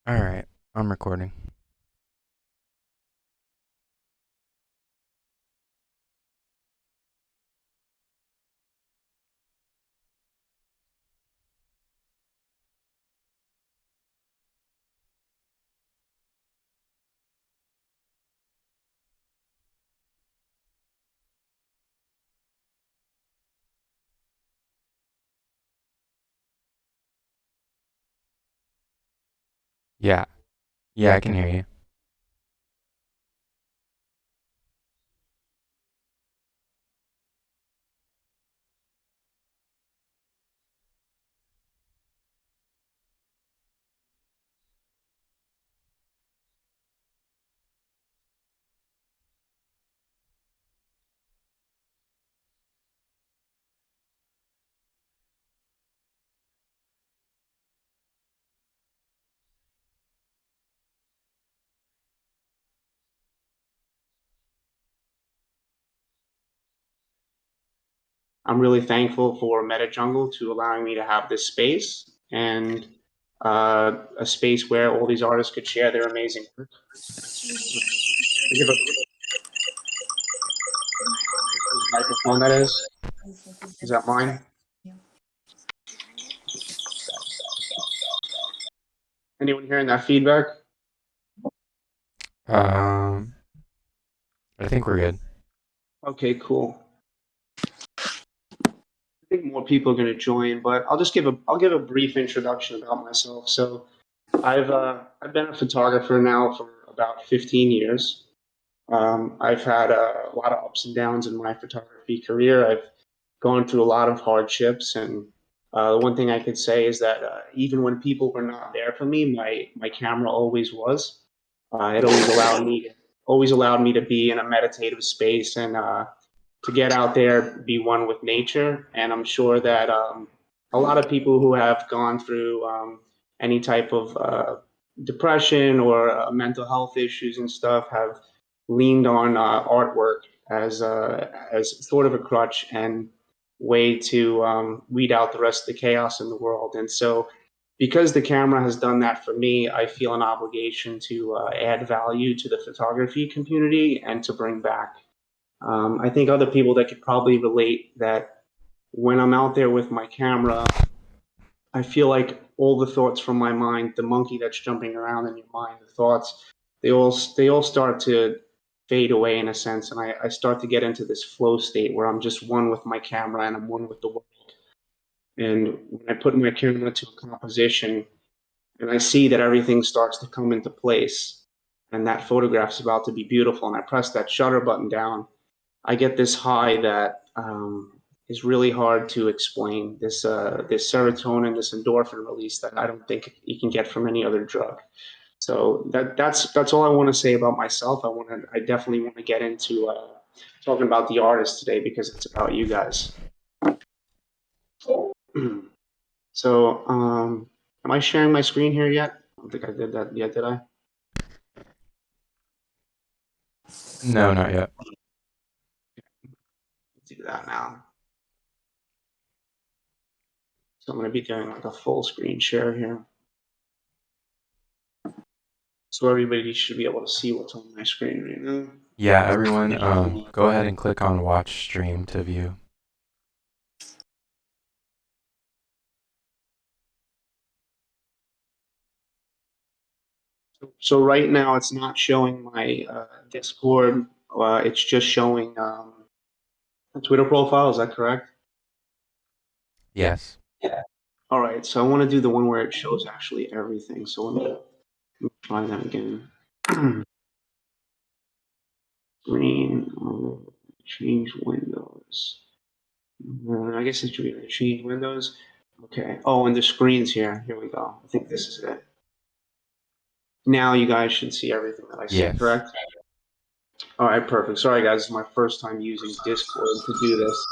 All right, I'm recording. Yeah, yeah, I can hear you. I'm really thankful for MetaJungle to allowing me to have this space and a space where all these artists could share their amazing work. Give a microphone that is. Is that mine? Anyone hearing that feedback? Um, I think we're good. Okay, cool. I think more people are going to join, but I'll give a brief introduction about myself. So I've been a photographer now for about 15 years. I've had a lot of ups and downs in my photography career. I've gone through a lot of hardships, and the one thing I could say is that even when people were not there for me, my camera always was. It always allowed me to be in a meditative space and to get out there, be one with nature. And I'm sure that a lot of people who have gone through any type of depression or mental health issues and stuff have leaned on artwork as sort of a crutch and way to weed out the rest of the chaos in the world. And so, because the camera has done that for me, I feel an obligation to add value to the photography community and to bring back. I think other people that could probably relate that when I'm out there with my camera, I feel like all the thoughts from my mind, the monkey that's jumping around in your mind, the thoughts, they all start to fade away in a sense, and I start to get into this flow state where I'm just one with my camera and I'm one with the world. And when I put my camera to a composition and I see that everything starts to come into place, and that photograph's about to be beautiful, and I press that shutter button down, I get this high that is really hard to explain. This serotonin, this endorphin release that I don't think you can get from any other drug. So that's all I want to say about myself. I definitely want to get into talking about the artist today because it's about you guys. So am I sharing my screen here yet? I don't think I did that yet, did I? No, not yet. Let's do that now. So I'm going to be doing like a full screen share here. So everybody should be able to see what's on my screen right now. Yeah, everyone, go ahead and click on watch stream to view. So right now it's not showing my Discord. It's just showing a Twitter profile. Is that correct? Yes. Yeah. All right. So I want to do the one where it shows actually everything. So let me try that again. Screen. Change windows. I guess it should be like change windows. Okay. Oh, and the screens here. Here we go. I think this is it. Now you guys should see everything that I see, Yes. correct? All right, perfect. Sorry, guys, this is my first time using Discord to do this.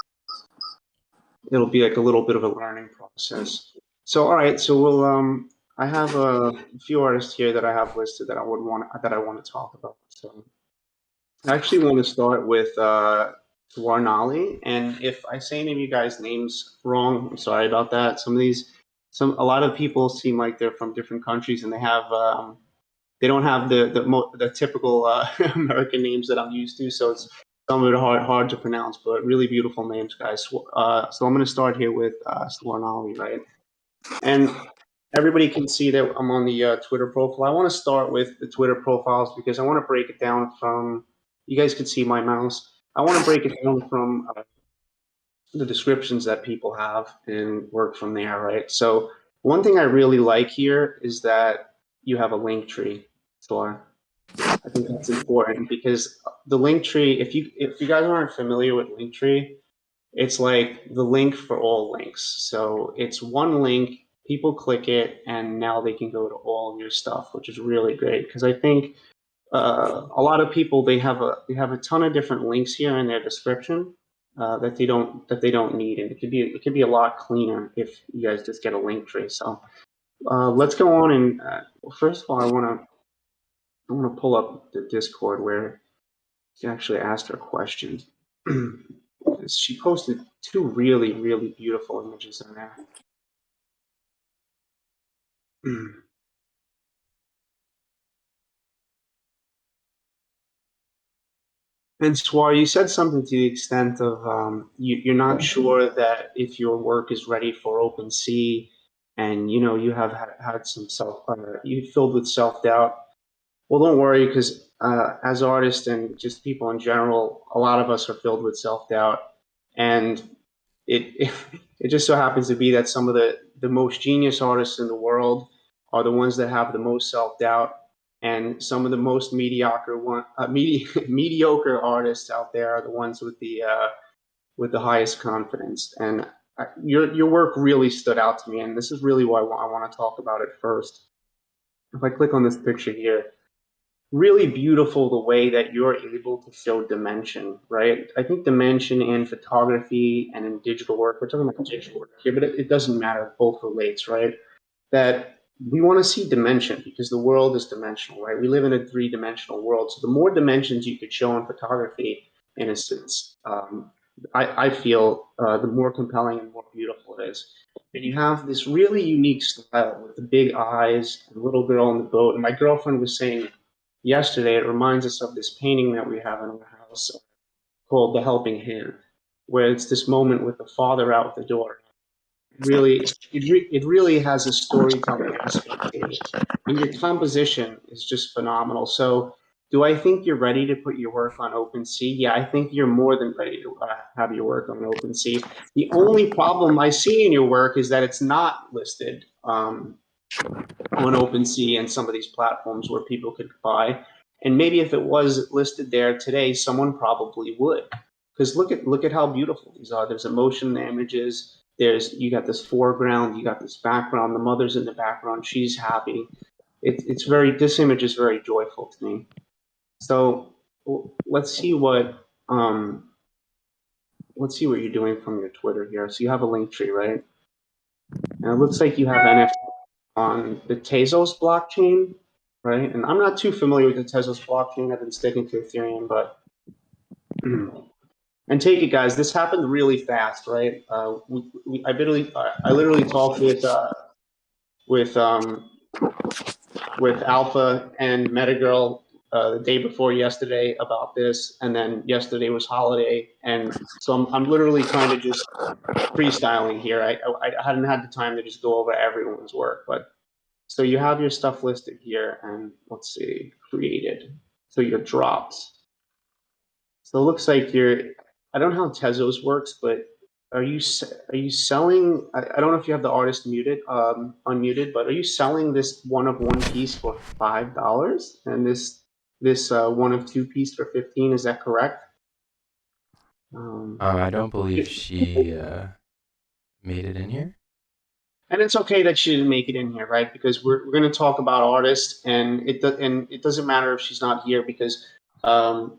It'll be like a little bit of a learning process. So, all right, so I have a few artists here that I have listed that I want to talk about. So, I actually want to start with Schwarnley, and if I say any of you guys' names wrong, I'm sorry about that. Some of these a lot of people seem like they're from different countries and they don't have the typical American names that I'm used to. So it's some of it hard to pronounce, but really beautiful names, guys. So I'm going to start here with Schwarnley, right? And everybody can see that I'm on the Twitter profile. I want to start with the Twitter profiles because I want to break it down from. You guys can see my mouse. I want to break it down from the descriptions that people have and work from there, right? So one thing I really like here is that you have a link tree. So I think that's important because the link tree, if you guys aren't familiar with link tree, it's like the link for all links. So it's one link, people click it, and now they can go to all of your stuff, which is really great because I think a lot of people they have a ton of different links here in their description that they don't need, and it could be a lot cleaner if you guys just get a link tree. So let's go on and well, first of all, I want to pull up the Discord where she actually asked her questions. She posted two really beautiful images in there. And Swar, you said something to the extent of you're not sure that if your work is ready for OpenSea, and you know you have had some you filled with self doubt. Well, don't worry, because as artists and just people in general, a lot of us are filled with self doubt, and it it just so happens to be that some of the most genius artists in the world are the ones that have the most self doubt, and some of the most mediocre artists out there are the ones with the highest confidence. And your work really stood out to me, and this is really why I want to talk about it first. If I click on this picture here, really beautiful the way that you're able to show dimension, right? I think dimension in photography and in digital work, we're talking about digital work here, but it doesn't matter, both relates, right? That we want to see dimension because the world is dimensional, right? We live in a three-dimensional world. So the more dimensions you could show in photography, in a sense, I feel the more compelling and more beautiful it is. And you have this really unique style with the big eyes and little girl on the boat. And my girlfriend was saying yesterday, it reminds us of this painting that we have in our house called The Helping Hand, where it's this moment with the father out the door. It really has a storytelling aspect to it. And your composition is just phenomenal. So, do I think you're ready to put your work on OpenSea? Yeah, I think you're more than ready to have your work on OpenSea. The only problem I see in your work is that it's not listed on OpenSea and some of these platforms where people could buy. And maybe if it was listed there today, someone probably would. Because look at how beautiful these are. There's emotion in the images. You got this foreground, you got this background. The mother's in the background. She's happy. It's very this image is very joyful to me. So let's see let's see what you're doing from your Twitter here. So you have a link tree, right? And it looks like you have NFT on the Tezos blockchain, right? And I'm not too familiar with the Tezos blockchain. I've been sticking to Ethereum, but and take it, guys. This happened really fast, right? I literally talked with um, with Alpha and Metagirl the day before yesterday about this, and then yesterday was holiday, and so I'm literally kind of just freestyling here. I hadn't had the time to just go over everyone's work, but so you have your stuff listed here, and let's see, created. So your drops. So it looks like I don't know how Tezos works, but are you selling? I don't know if you have the artist muted, unmuted, but are you selling this one of one piece for $5 and this one of two piece for 15? Is that correct? Um, I don't believe she made it in here. and it's okay that she didn't make it in here, right? Because we're going to talk about artists, and it doesn't matter if she's not here because um,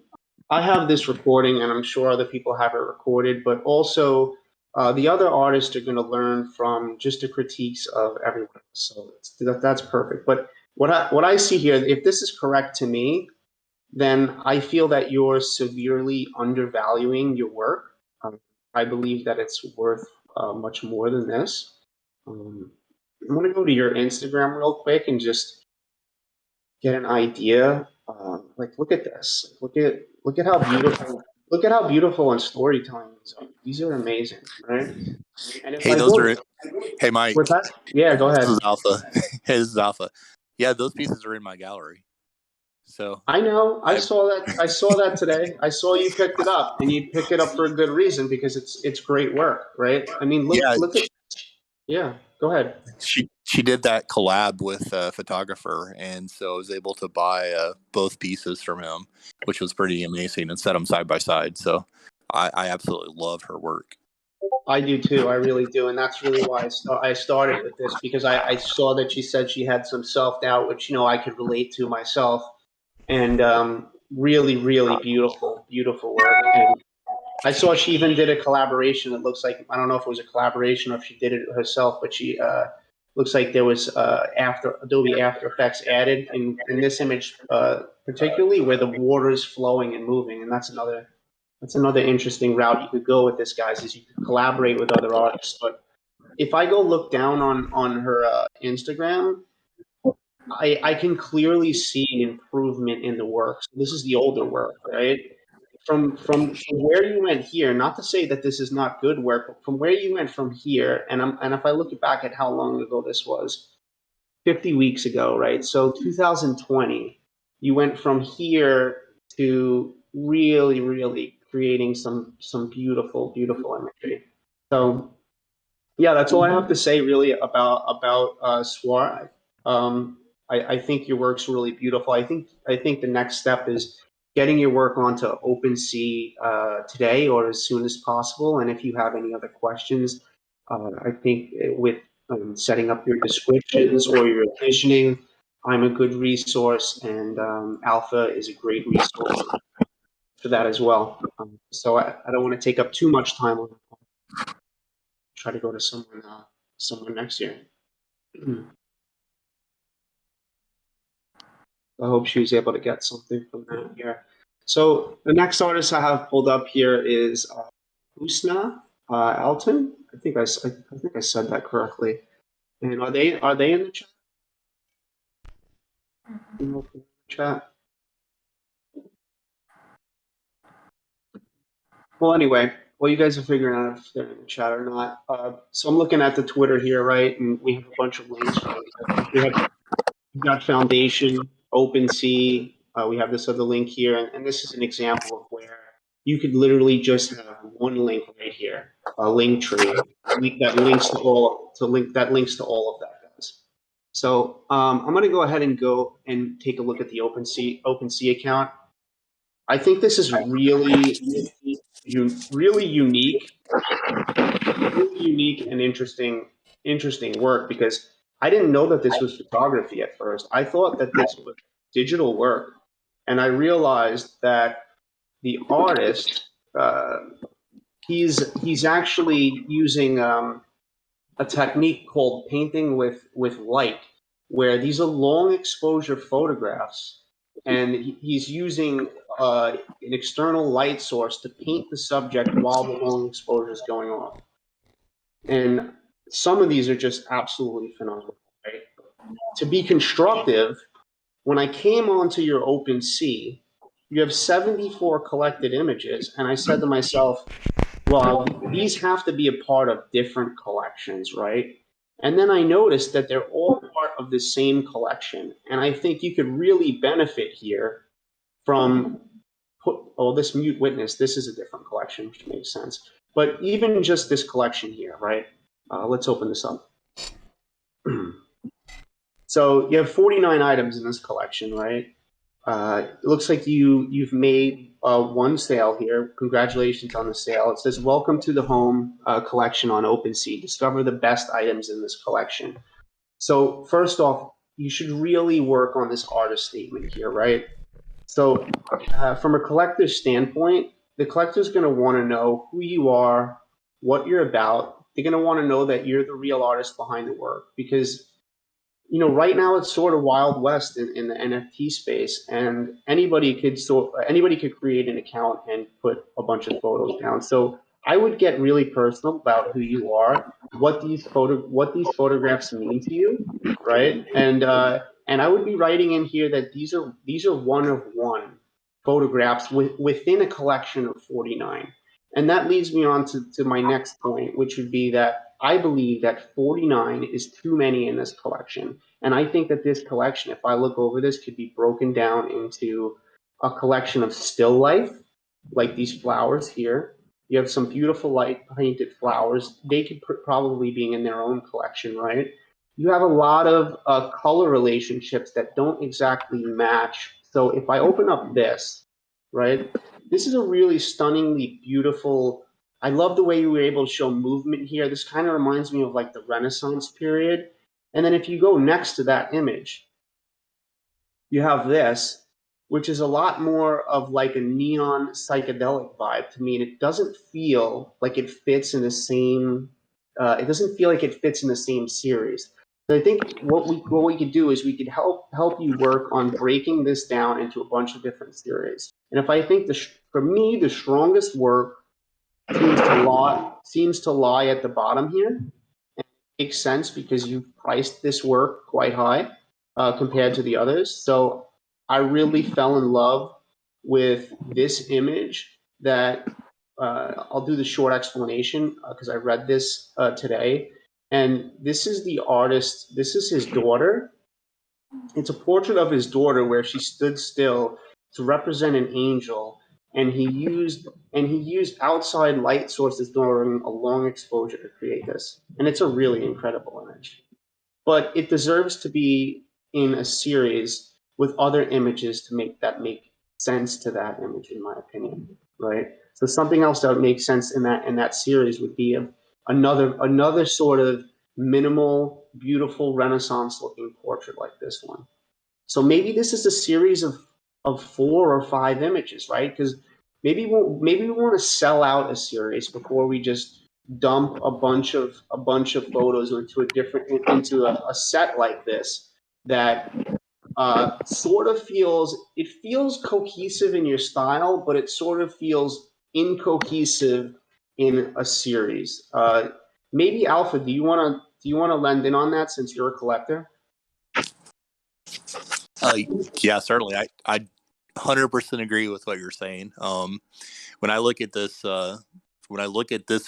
I have this recording, and I'm sure other people have it recorded. But also, the other artists are going to learn from just the critiques of everyone else. So that's perfect. But what I see here, if this is correct to me, then I feel that you're severely undervaluing your work. Um, I believe that it's worth much more than this. Um, I'm gonna go to your Instagram real quick and just get an idea. Like, look at this. Look at how beautiful. Look at how beautiful and storytelling these are. These are amazing, right? And if Hey, I those go are. Hey, Mike. with that, yeah, go This is ahead. Alpha. Hey, this is Alpha. Yeah, those pieces are in my gallery. So I know. I I saw that. I saw that today. I saw you picked it up, and you picked it up for a good reason because it's great work, right? I mean, yeah, look at. Yeah, go ahead. she did that collab with a photographer, and so I was able to buy both pieces from him, which was pretty amazing, and set them side by side. So I absolutely love her work. I do too. I really do, and that's really why I started with this because I saw that she said she had some self doubt, which I could relate to myself, and really, really beautiful, beautiful work. And I saw she even did a collaboration. It looks like I don't know if it was a collaboration or if she did it herself, but she looks like there was after Adobe After Effects added in this image particularly where the water is flowing and moving, and that's another interesting route you could go with this, guys. Is you could collaborate with other artists. But if I go look down on her Instagram, I can clearly see improvement in the work. So this is the older work, right? From where you went here, not to say that this is not good work, but from where you went from here, and if I look back at how long ago this was, 50 weeks ago, right? So 2020, you went from here to really, really creating some beautiful, beautiful imagery. So yeah, that's all I have to say really about Swar. I think your work's really beautiful. I think the next step is getting your work onto OpenSea today or as soon as possible. And if you have any other questions, I think with setting up your descriptions or your visioning, I'm a good resource, and Alpha is a great resource for that as well. So I don't want to take up too much time on try to go to someone next year. I hope she was able to get something from that here. So the next artist I have pulled up here is Usna Alton. I think I said that correctly. And are they in the chat? Chat? Well, anyway, well, you guys are figuring out if they're in the chat or not. So I'm looking at the Twitter here, right? And we have a bunch of links, right? We've got Foundation, OpenSea. We have this other link here, and this is an example of where you could literally just have one link right here, a link tree that links to all of that, guys. So I'm going to go ahead and take a look at the OpenSea account. I think this is really unique and interesting work because I didn't know that this was photography at first. I thought that this was digital work, and I realized that the artist he's actually using a technique called painting with light, where these are long exposure photographs, and he's using an external light source to paint the subject while the long exposure is going on. And some of these are just absolutely phenomenal, right? To be constructive, when I came onto your OpenSea, you have 74 collected images. And I said to myself, well, these have to be a part of different collections, right? And then I noticed that they're all part of the same collection. And I think you could really benefit here from this mute witness, this is a different collection, which makes sense. But even just this collection here, right? Let's open this up. So you have 49 items in this collection, right? It looks like you've made one sale here. Congratulations on the sale. It says, "Welcome to the home collection on OpenSea. Discover the best items in this collection." So first off, you should really work on this artist statement here, right? So from a collector's standpoint, the collector's going to want to know who you are, what you're about. They're going to want to know that you're the real artist behind the work because right now it's sort of wild west in the NFT space, and anybody could create an account and put a bunch of photos down. So I would get really personal about who you are, what these photographs mean to you, right? And I would be writing in here that these are one of one photographs within a collection of 49. And that leads me on to my next point, which would be that I believe that 49 is too many in this collection. And I think that this collection, if I look over this, could be broken down into a collection of still life, like these flowers here. You have some beautiful light painted flowers. They could probably be in their own collection, right? You have a lot of color relationships that don't exactly match. So if I open up this, right, this is a really stunningly beautiful. I love the way you were able to show movement here. This kind of reminds me of like the Renaissance period. And then if you go next to that image, you have this, which is a lot more of like a neon psychedelic vibe to me. And it doesn't feel like it fits in the same. It doesn't feel like it fits in the same series. So I think what we could do is we could help you work on breaking this down into a bunch of different series. And if I think for me the strongest work seems to lie at the bottom here. And it makes sense because you've priced this work quite high compared to the others. So I really fell in love with this image that I'll do the short explanation because I read this today. And this is the artist, this is his daughter. It's a portrait of his daughter where she stood still to represent an angel, and he used outside light sources during a long exposure to create this. And it's a really incredible image. But it deserves to be in a series with other images to make sense to that image, in my opinion. Right? So something else that would make sense in that series would be another sort of minimal, beautiful Renaissance looking portrait like this one. So maybe this is a series of 4 or 5 images, right? Because maybe we want to sell out a series before we just dump a bunch of photos into a set like this that sort of feels cohesive in your style, but it sort of feels incohesive in a series. Maybe Alpha, do you want to lend in on that since you're a collector? Uh, yeah, certainly. I 100% agree with what you're saying. When I look at this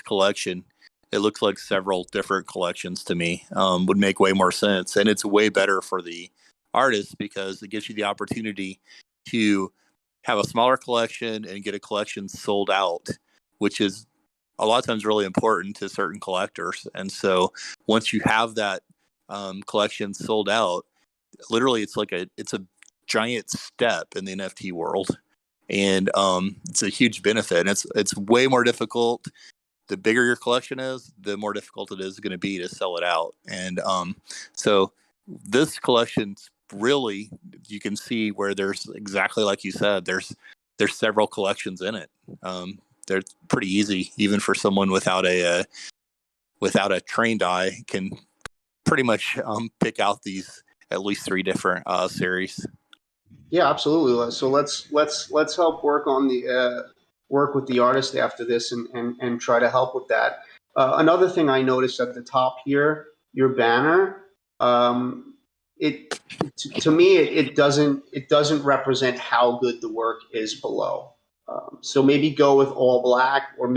collection, it looks like several different collections to me. Would make way more sense, and it's way better for the artist because it gives you the opportunity to have a smaller collection and get a collection sold out, which is a lot of times really important to certain collectors. And so once you have that collection sold out, literally it's a giant step in the NFT world, and it's a huge benefit. And it's way more difficult. The bigger your collection is, the more difficult it is going to be to sell it out. And so this collection's really, you can see where there's exactly like you said, there's several collections in it. They're pretty easy, even for someone without a trained eye can pretty much pick out these at least 3 different series. Yeah, absolutely. So let's help work on the work with the artist after this and try to help with that. Another thing I noticed at the top here, your banner, it to me it doesn't represent how good the work is below. So maybe go with all black, or uh,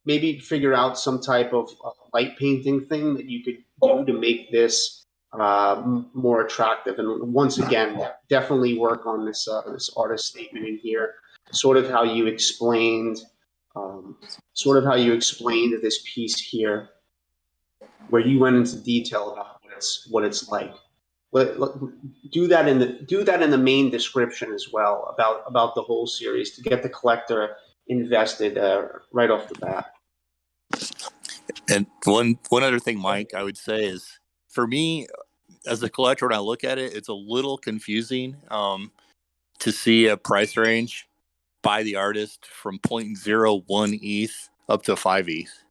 maybe figure out some type of light painting thing that you could do to make this more attractive. And once again, definitely work on this artist statement in here, sort of how you explained, um, this piece here, where you went into detail about what it's like. Do that in the main description as well about the whole series to get the collector invested right off the bat. And one other thing, Mike, I would say is, for me as a collector, when I look at it, it's a little confusing to see a price range by the artist from 0.01 ETH up to 5 ETH.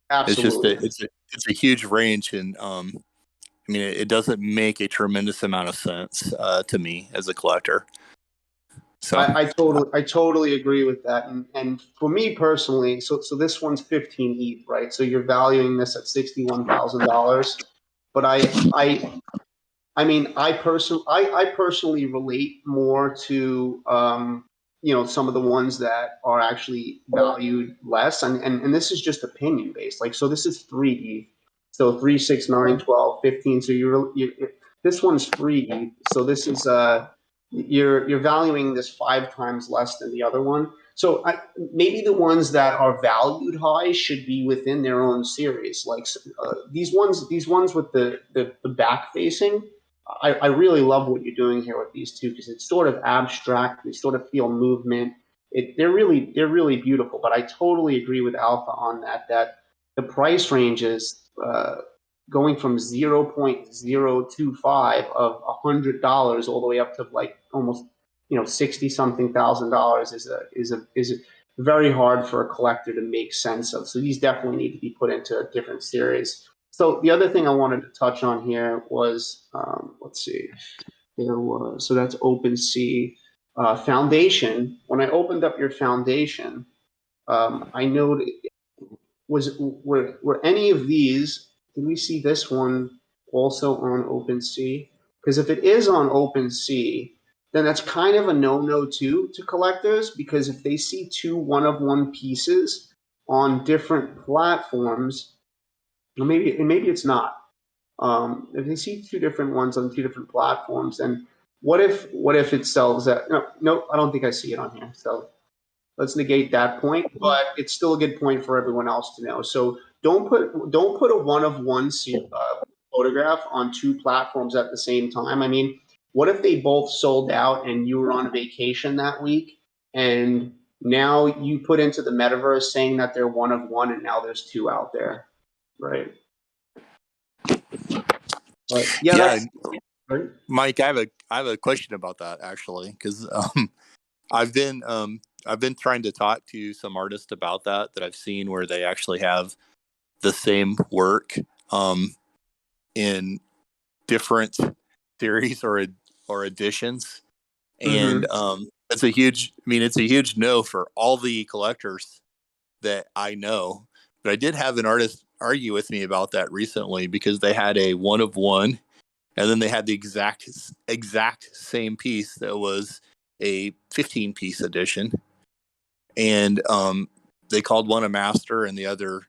It's just Absolutely. it's a huge range, and I mean it doesn't make a tremendous amount of sense to me as a collector. So I totally agree with that. And for me personally, so this one's 15 ETH, right? So you're valuing this at $61,000. But I mean, I personally relate more to some of the ones that are actually valued less, and this is just opinion based. Like, so this is 3 ETH, so 3, 6, 9, 12, 15. So this one's 3 ETH, so this is you're valuing this 5 times less than the other one. So maybe the ones that are valued high should be within their own series. Like these ones with the back facing. I really love what you're doing here with these two because it's sort of abstract. They sort of feel movement. They're really beautiful. But I totally agree with Alpha on that the price range is going from 0.025 of $100 all the way up to like almost 60 something thousand dollars is very hard for a collector to make sense of. So these definitely need to be put into a different series. So the other thing I wanted to touch on here was, let's see, so that's OpenSea Foundation. When I opened up your foundation, I noted, were any of these, did we see this one also on OpenSea? Because if it is on OpenSea, then that's kind of a no-no too to collectors, because if they see two one-of-one pieces on different platforms, or maybe it's not. If they see two different ones on two different platforms, then what if it sells at no, I don't think I see it on here. So let's negate that point, but it's still a good point for everyone else to know. So don't put a one of one photograph on two platforms at the same time. I mean, what if they both sold out and you were on vacation that week, and now you put into the metaverse saying that they're one of one, and now there's two out there, right? But yeah, yeah, that's right. Mike, I have a question about that actually, because I've been trying to talk to some artists about that I've seen where they actually have the same work in different series or editions, and Mm-hmm. it's a huge. I mean, it's a huge no for all the collectors that I know. But I did have an artist argue with me about that recently because they had a one of one, and then they had the exact same piece that was a 15-piece edition, and they called one a master and the other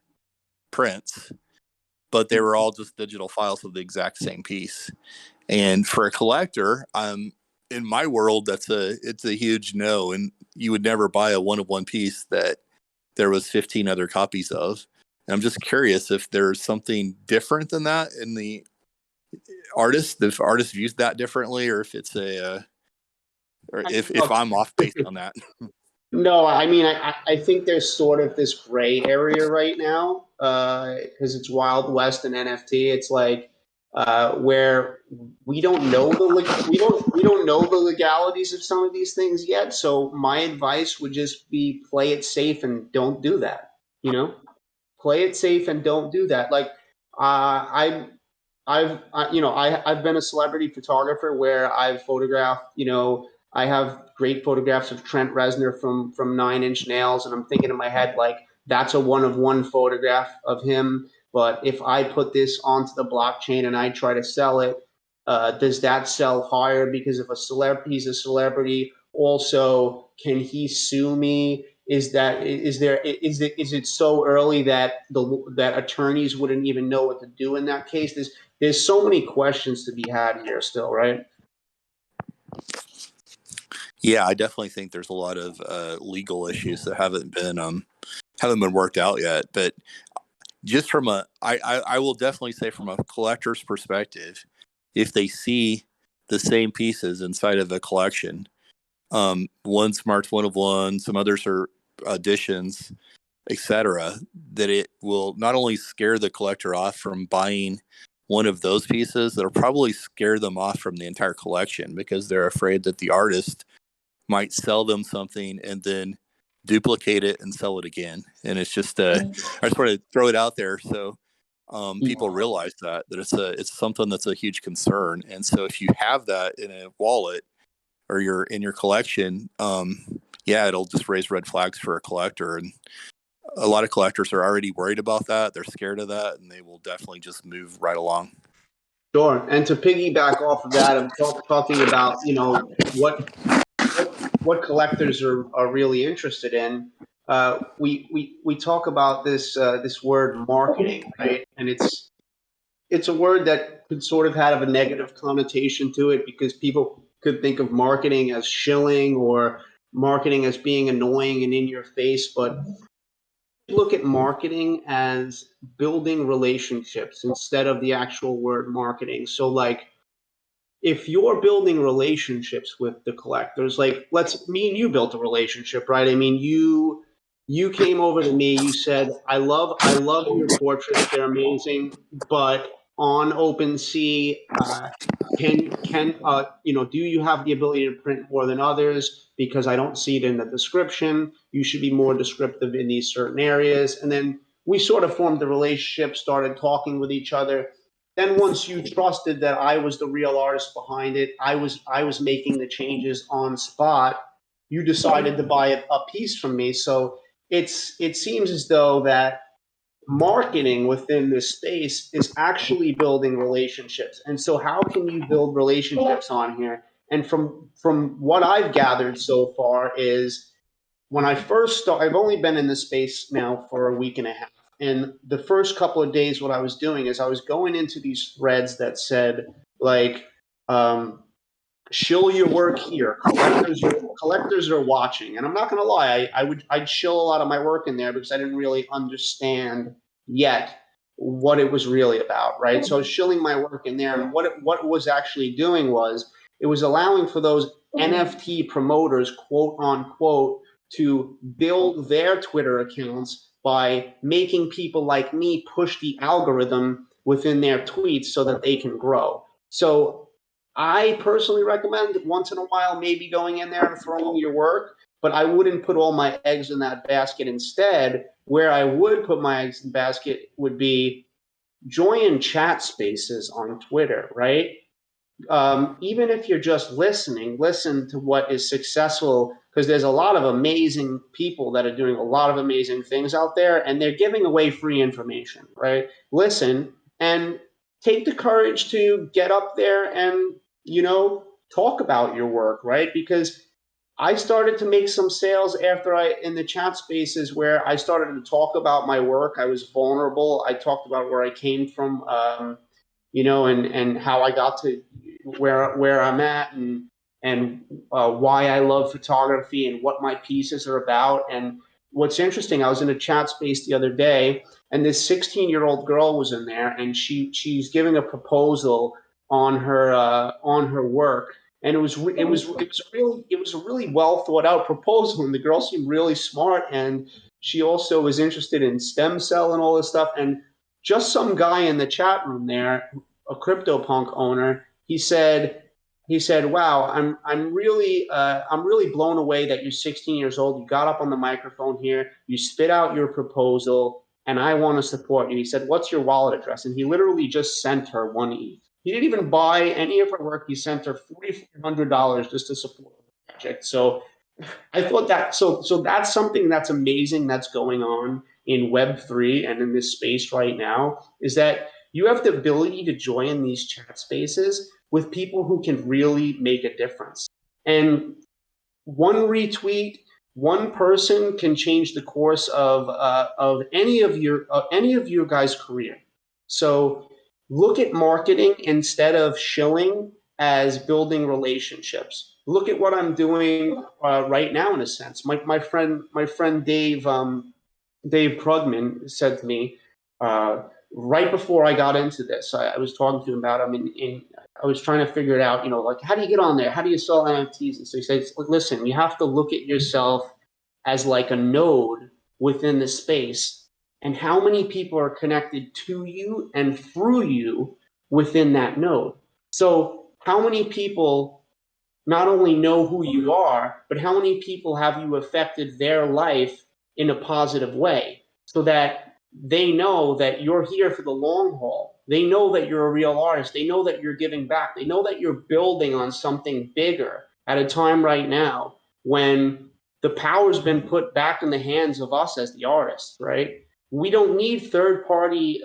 prints, but they were all just digital files of the exact same piece. And for a collector, in my world, it's a huge no, and you would never buy a one of one piece that there was 15 other copies of. And I'm just curious if there's something different than that in the artist, if artists views that differently, or if it's or if Look, I'm off based on that. no, I mean, I think there's sort of this gray area right now because it's Wild West and NFT. It's like where we don't know the legalities of some of these things yet. So my advice would just be play it safe and don't do that. You know, play it safe and don't do that. Like I I've been a celebrity photographer where I've photographed, I have great photographs of Trent Reznor from Nine Inch Nails, and I'm thinking in my head like that's a one of one photograph of him. But if I put this onto the blockchain and I try to sell it, does that sell higher because if he's a celebrity? Also, can he sue me? Is it so early that that attorneys wouldn't even know what to do in that case? There's so many questions to be had here still, right? Yeah, I definitely think there's a lot of legal issues that haven't been worked out yet. But just I will definitely say from a collector's perspective, if they see the same pieces inside of a collection, one's marked one of one, some others are additions, etc., that it will not only scare the collector off from buying one of those pieces, that'll probably scare them off from the entire collection because they're afraid that the artist might sell them something and then duplicate it and sell it again. And it's just I just want to throw it out there so people realize that it's something that's a huge concern. And so if you have that in a wallet or your in your collection, yeah, it'll just raise red flags for a collector. And a lot of collectors are already worried about that. They're scared of that, and they will definitely just move right along. Sure. And to piggyback off of that, I'm talking about, what collectors are really interested in. We talk about this word marketing, right? And it's a word that could sort of have a negative connotation to it because people could think of marketing as shilling or marketing as being annoying and in your face. But look at marketing as building relationships instead of the actual word marketing. So, like, if you're building relationships with the collectors, like me and you built a relationship, right? I mean, you came over to me, you said, I love your portraits, they're amazing, but on OpenSea, do you have the ability to print more than others? Because I don't see it in the description. You should be more descriptive in these certain areas. And then we sort of formed a relationship, started talking with each other. Then once you trusted that I was the real artist behind it, I was making the changes on spot. You decided to buy a piece from me. So it seems as though that marketing within this space is actually building relationships. And so how can you build relationships on here? And from what I've gathered so far is when I first started, I've only been in this space now for a week and a half. And the first couple of days, what I was doing is I was going into these threads that said, like, shill your work here. Collectors are watching. And I'm not going to lie, I'd shill a lot of my work in there because I didn't really understand yet what it was really about, right? So I was shilling my work in there. And what it was actually doing was it was allowing for those NFT promoters, quote unquote, to build their Twitter accounts by making people like me push the algorithm within their tweets so that they can grow. So I personally recommend once in a while maybe going in there and throwing your work, but I wouldn't put all my eggs in that basket. Instead, where I would put my eggs in the basket would be join chat spaces on Twitter, right? Even if you're just listening, listen to what is successful because there's a lot of amazing people that are doing a lot of amazing things out there and they're giving away free information, right? Listen and take the courage to get up there and, talk about your work, right? Because I started to make some sales after in the chat spaces where I started to talk about my work. I was vulnerable. I talked about where I came from, and how I got to where I'm at and why I love photography and what my pieces are about. And what's interesting, I was in a chat space the other day, and this 16-year-old girl was in there, and she's giving a proposal on her work, and it was a really well thought out proposal, and the girl seemed really smart, and she also was interested in stem cell and all this stuff, and just some guy in the chat room there, a CryptoPunk owner, he said, "Wow, I'm really blown away that you're 16 years old. You got up on the microphone here, you spit out your proposal, and I want to support you." He said, "What's your wallet address?" And he literally just sent her one ETH. He didn't even buy any of her work. He sent her $4,400 just to support the project. So I thought that so that's something that's amazing that's going on in Web3 and in this space right now is that you have the ability to join these chat spaces with people who can really make a difference. And one retweet, one person can change the course of any of your guys' career. So look at marketing instead of shilling as building relationships. Look at what I'm doing right now, in a sense. My friend Dave Krugman said to me right before I got into this. I was talking to him about him, I was trying to figure it out. Like, how do you get on there? How do you sell NFTs? And so he says, listen, you have to look at yourself as like a node within the space, and how many people are connected to you and through you within that node. So how many people not only know who you are, but how many people have you affected their life in a positive way so that they know that you're here for the long haul. They know that you're a real artist. They know that you're giving back. They know that you're building on something bigger at a time right now when the power's been put back in the hands of us as the artists, right? We don't need third party.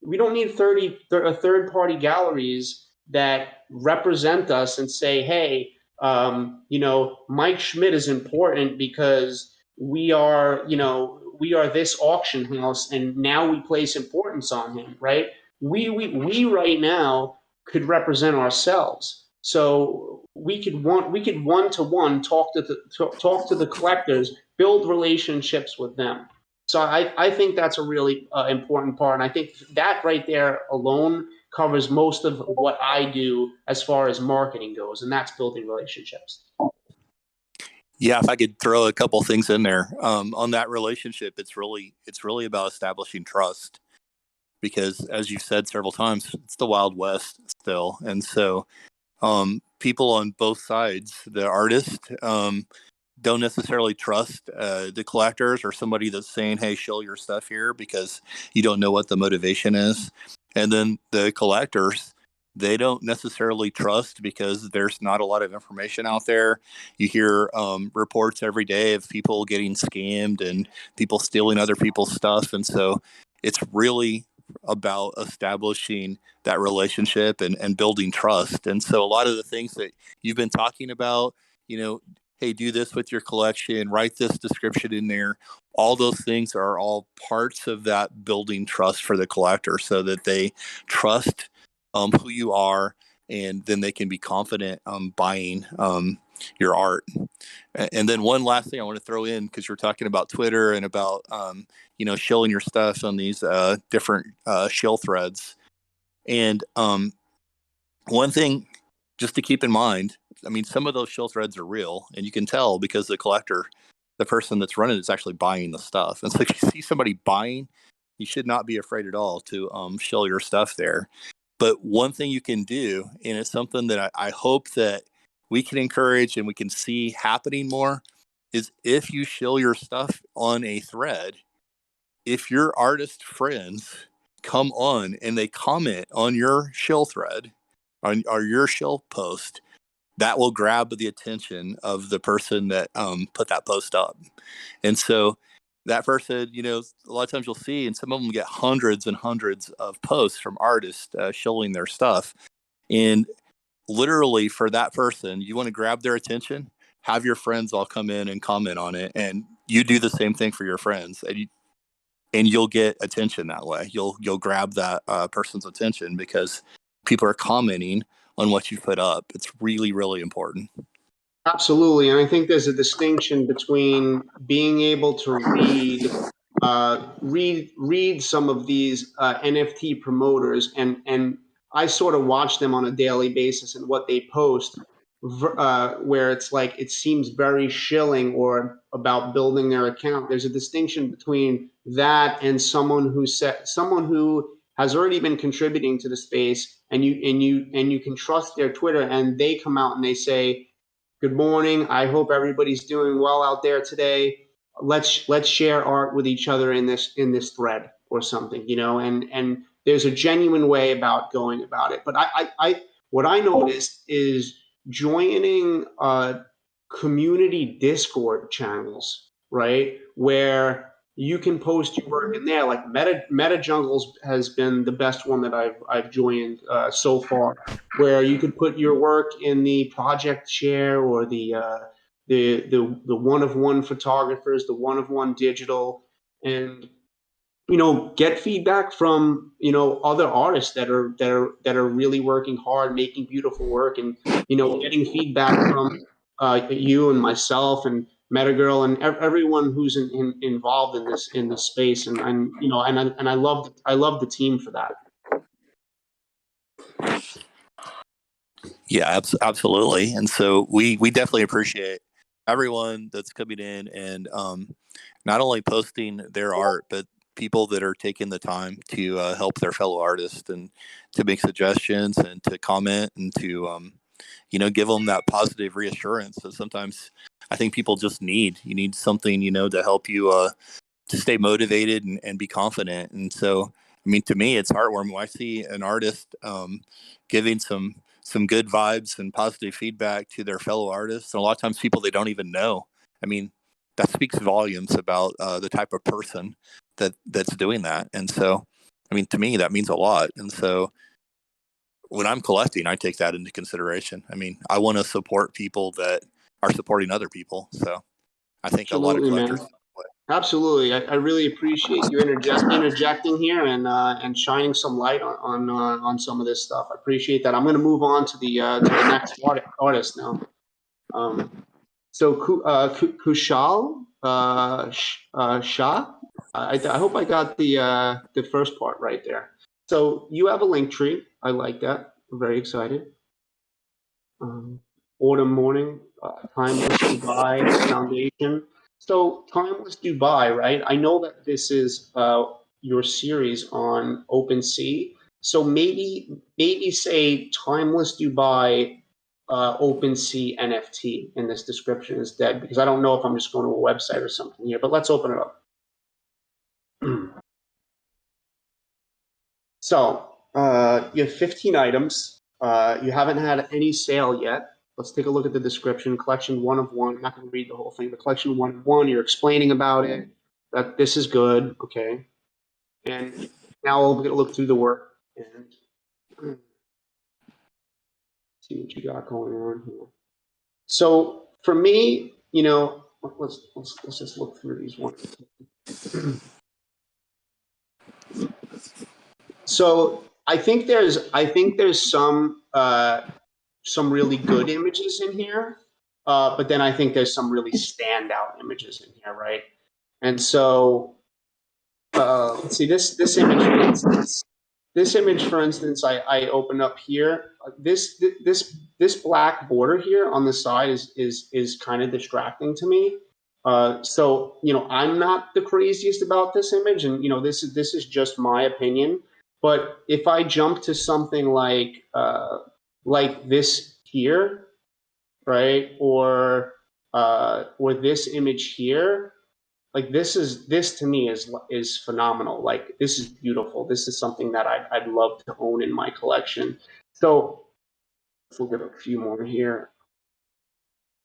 We don't need third party galleries that represent us and say, hey, Mike Schmidt is important because we are this auction house, and now we place importance on him, right? We right now could represent ourselves. So we could one to one talk to the collectors, build relationships with them. So I think that's a really important part, and I think that right there alone covers most of what I do as far as marketing goes, and that's building relationships. Yeah, if I could throw a couple things in there on that relationship, it's really about establishing trust, because as you've said several times, it's the Wild West still, and so people on both sides, the artist, don't necessarily trust the collectors or somebody that's saying, hey, show your stuff here, because you don't know what the motivation is. And then the collectors, they don't necessarily trust because there's not a lot of information out there. You hear reports every day of people getting scammed and people stealing other people's stuff. And so it's really about establishing that relationship and building trust. And so a lot of the things that you've been talking about, hey, do this with your collection, write this description in there. All those things are all parts of that building trust for the collector, so that they trust who you are, and then they can be confident buying your art. And then one last thing I want to throw in, because you're talking about Twitter and about shilling your stuff on these different shill threads. And one thing just to keep in mind, I mean, some of those shill threads are real, and you can tell because the collector, the person that's running it, is actually buying the stuff. And so if you see somebody buying, you should not be afraid at all to shill your stuff there. But one thing you can do, and it's something that I hope that we can encourage and we can see happening more, is if you shill your stuff on a thread, if your artist friends come on and they comment on your shill thread, on or your shill post, that will grab the attention of the person that put that post up. And so that person, a lot of times you'll see, and some of them get hundreds and hundreds of posts from artists shilling their stuff. And literally for that person, you want to grab their attention, have your friends all come in and comment on it, and you do the same thing for your friends, and you'll get attention that way. You'll grab that person's attention because people are commenting on what you put up. It's really, really important. Absolutely, and I think there's a distinction between being able to read some of these NFT promoters, and I sort of watch them on a daily basis and what they post, where it's like it seems very shilling or about building their account. There's a distinction between that and someone who has already been contributing to the space, and you can trust their Twitter, and they come out and they say, good morning. I hope everybody's doing well out there today. Let's share art with each other in this thread or something, and there's a genuine way about going about it. But I what I noticed is joining community Discord channels, right, where you can post your work in there. Like MetaJungles has been the best one that I've joined so far, where you could put your work in the project share or the one of one photographers, the one of one digital, and get feedback from other artists that are really working hard, making beautiful work, and getting feedback from you and myself and Metagirl and everyone who's involved in this space, and I love the team for that. Yeah, absolutely. And so we definitely appreciate everyone that's coming in and not only posting their art, but people that are taking the time to help their fellow artists and to make suggestions and to comment and to give them that positive reassurance. So sometimes I think people just you need something to help you to stay motivated and be confident. And so, I mean, to me, it's heartwarming when I see an artist giving some some good vibes and positive feedback to their fellow artists. And a lot of times people they don't even know. I mean, that speaks volumes about the type of person that's doing that. And so, I mean, to me, that means a lot. And so when I'm collecting, I take that into consideration. I mean, I want to support people that are supporting other people. So I think a lot of Absolutely, collectors. man. Absolutely. I really appreciate you interjecting here and shining some light on some of this stuff. I appreciate that. I'm going to move on to the next artist now. So Kushal Shah. I hope I got the first part right there. So you have a link tree. I like that. I'm very excited. Autumn Morning, Timeless Dubai Foundation. So Timeless Dubai, right? I know that this is your series on OpenSea. So maybe say Timeless Dubai OpenSea NFT in this description instead, because I don't know if I'm just going to a website or something here. But let's open it up. So you have 15 items. You haven't had any sale yet. Let's take a look at the description. Collection 1 of 1. I'm not going to read the whole thing, but collection 1 of 1. You're explaining about it, that this is good. Okay. And now we're going to look through the work and see what you got going on here. So for me, let's just look through these ones. So I think there's some really good images in here, but then I think there's some really standout images in here, right? And so let's see this image for instance. This image, for instance, I open up here. This black border here on the side is kind of distracting to me. So I'm not the craziest about this image, and this is just my opinion. But if I jump to something like this here, right, or this image here, like this to me is phenomenal. Like this is beautiful. This is something that I'd love to own in my collection. So we'll get a few more here.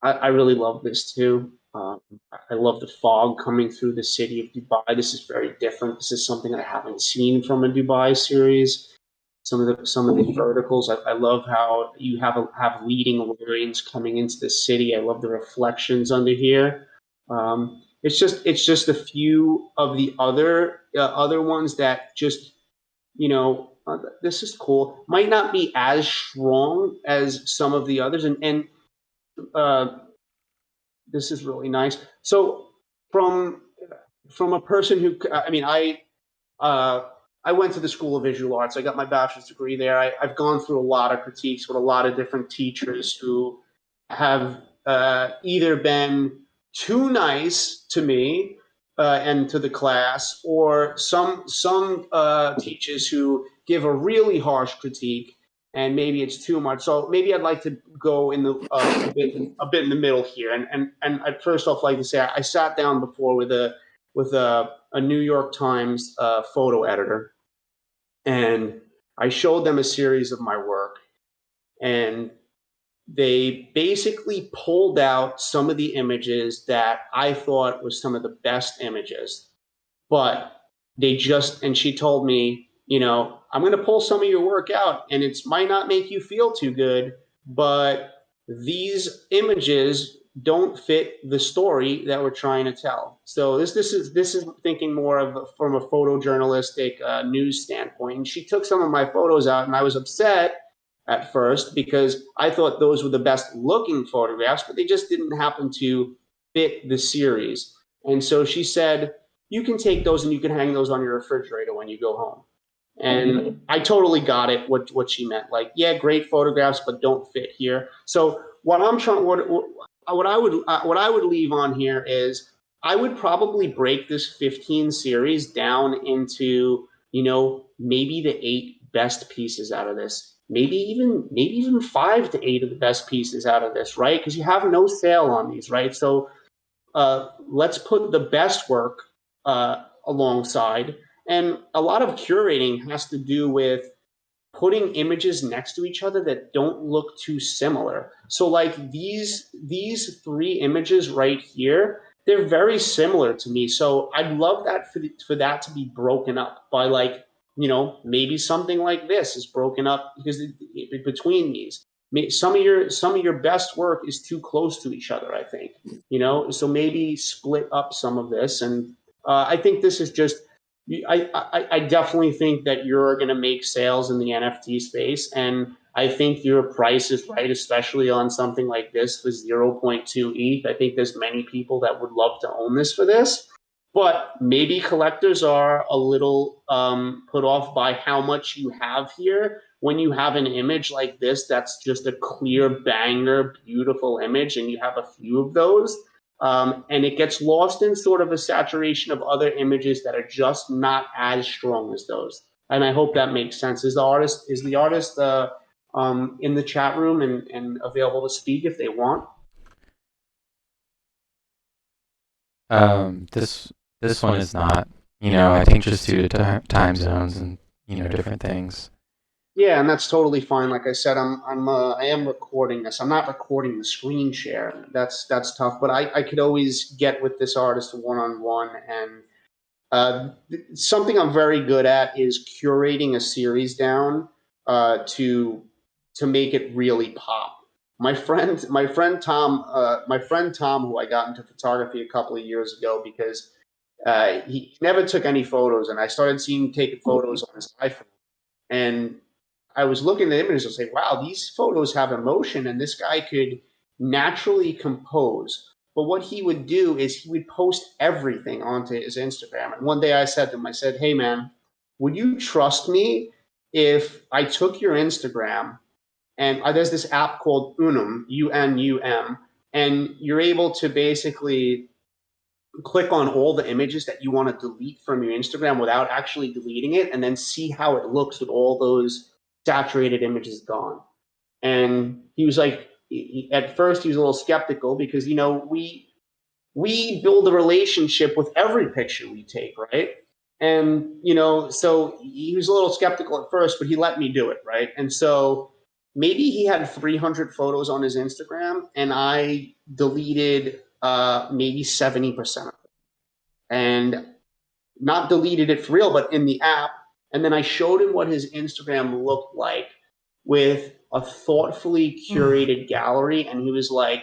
I really love this too. I love the fog coming through the city of Dubai. This is very different. This is something I haven't seen from a Dubai series. Some of the verticals. I love how you have leading lines coming into the city. I love the reflections under here. It's just a few of the other ones that just this is cool. Might not be as strong as some of the others, and uh, this is really nice. So from a person who, I mean, uh, I went to the School of Visual Arts. I got my bachelor's degree there. I've gone through a lot of critiques with a lot of different teachers who have either been too nice to me and to the class, or some teachers who give a really harsh critique, and maybe it's too much. So maybe I'd like to go in the a bit in the middle here. And I'd first off like to say I sat down before with a New York Times photo editor, and I showed them a series of my work, and they basically pulled out some of the images that I thought was some of the best images, but and she told me, I'm going to pull some of your work out, and it might not make you feel too good, but these images don't fit the story that we're trying to tell. So this is thinking more of from a photojournalistic news standpoint. And she took some of my photos out, and I was upset at first because I thought those were the best looking photographs, but they just didn't happen to fit the series. And so she said, you can take those and you can hang those on your refrigerator when you go home. And I totally got it, what she meant. Like, yeah, great photographs, but don't fit here. So what I would leave on here is I would probably break this 15 series down into, maybe the 8 best pieces out of this. Maybe even 5 to 8 of the best pieces out of this, right? Because you have no sale on these, right? So let's put the best work alongside. And a lot of curating has to do with putting images next to each other that don't look too similar. So like these three images right here, they're very similar to me. So I'd love that for that to be broken up by like, maybe something like this is broken up because between these. Some of your best work is too close to each other, I think. So maybe split up some of this, and I think this is just I definitely think that you're going to make sales in the NFT space, and I think your price is right, especially on something like this for 0.2 ETH. I think there's many people that would love to own this for this, but maybe collectors are a little put off by how much you have here. When you have an image like this, that's just a clear banger, beautiful image, and you have a few of those, and it gets lost in sort of a saturation of other images that are just not as strong as those. And I hope that makes sense. Is the artist in the chat room and available to speak if they want? This one is not. I think just due to time zones and different things. Yeah, and that's totally fine. Like I said, I am recording this. I'm not recording the screen share. That's tough. But I could always get with this artist one on one, and something I'm very good at is curating a series down to make it really pop. My friend Tom, who I got into photography a couple of years ago because he never took any photos, and I started seeing him take photos on his iPhone, and I was looking at the images and say, wow, these photos have emotion, and this guy could naturally compose. But what he would do is he would post everything onto his Instagram. And one day I said to him, I said, hey man, would you trust me if I took your Instagram and there's this app called Unum, UNUM, and you're able to basically click on all the images that you want to delete from your Instagram without actually deleting it, and then see how it looks with all those saturated images gone. And he was like, at first he was a little skeptical because we build a relationship with every picture we take, right? And so he was a little skeptical at first, but he let me do it, right? And so maybe he had 300 photos on his Instagram, and I deleted maybe 70% of it, and not deleted it for real, but in the app. And then I showed him what his Instagram looked like with a thoughtfully curated gallery, and he was like,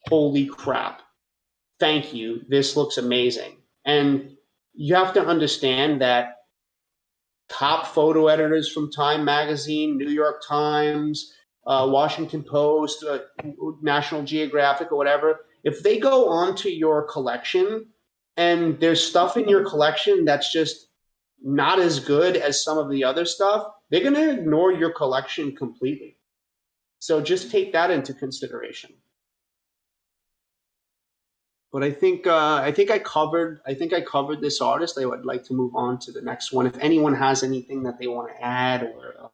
holy crap, thank you, this looks amazing. And you have to understand that top photo editors from Time Magazine, New York Times, Washington Post, National Geographic, or whatever, if they go onto your collection and there's stuff in your collection that's just not as good as some of the other stuff, they're going to ignore your collection completely. So just take that into consideration. But I think I covered this artist. I would like to move on to the next one. If anyone has anything that they want to add, or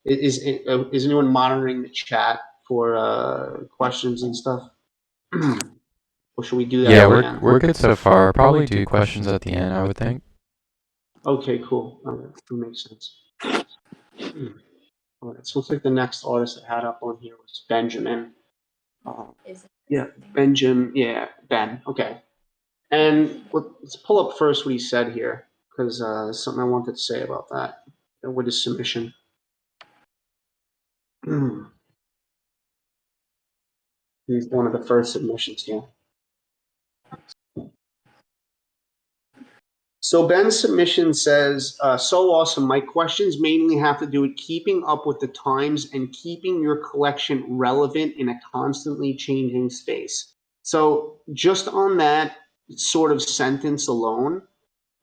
is anyone monitoring the chat for questions and stuff? Or should we do that? Yeah, we're good so far. Probably do questions at the end, I would think. Okay, cool. All right, that makes sense. All right, so looks like the next artist I had up on here was Benjamin. Yeah, Benjamin. Yeah, Ben. Okay. And let's pull up first what he said here, because there's something I wanted to say about that with his submission. He's one of the first submissions here. So Ben's submission says, so awesome. My questions mainly have to do with keeping up with the times and keeping your collection relevant in a constantly changing space. So just on that sort of sentence alone,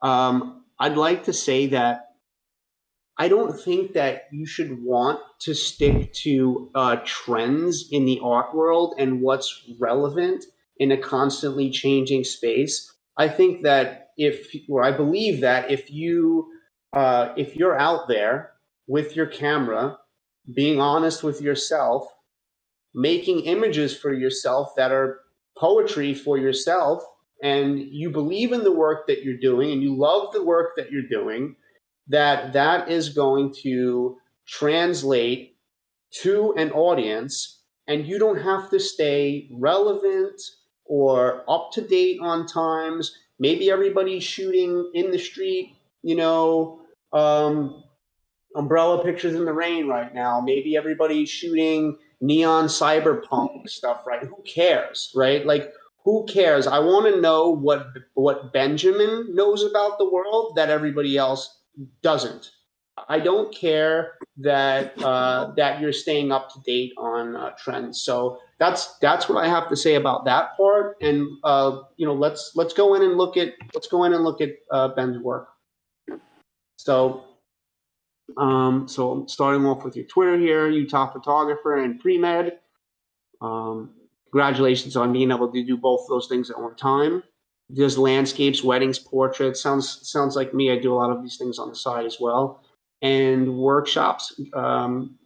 I'd like to say that I don't think that you should want to stick to trends in the art world and what's relevant in a constantly changing space. I think that I believe that if you're out there with your camera, being honest with yourself, making images for yourself that are poetry for yourself, and you believe in the work that you're doing and you love the work that you're doing, that is going to translate to an audience, and you don't have to stay relevant or up to date on times. Maybe everybody's shooting in the street, umbrella pictures in the rain right now. Maybe everybody's shooting neon cyberpunk stuff, right? Who cares, right? Like, who cares? I want to know what Benjamin knows about the world that everybody else doesn't. I don't care that you're staying up to date on trends. So that's what I have to say about that part. And let's go in and look at Ben's work. So starting off with your Twitter here, Utah photographer and pre-med. Congratulations on being able to do both of those things at one time. Does landscapes, weddings, portraits. Sounds like me. I do a lot of these things on the side as well. And workshops.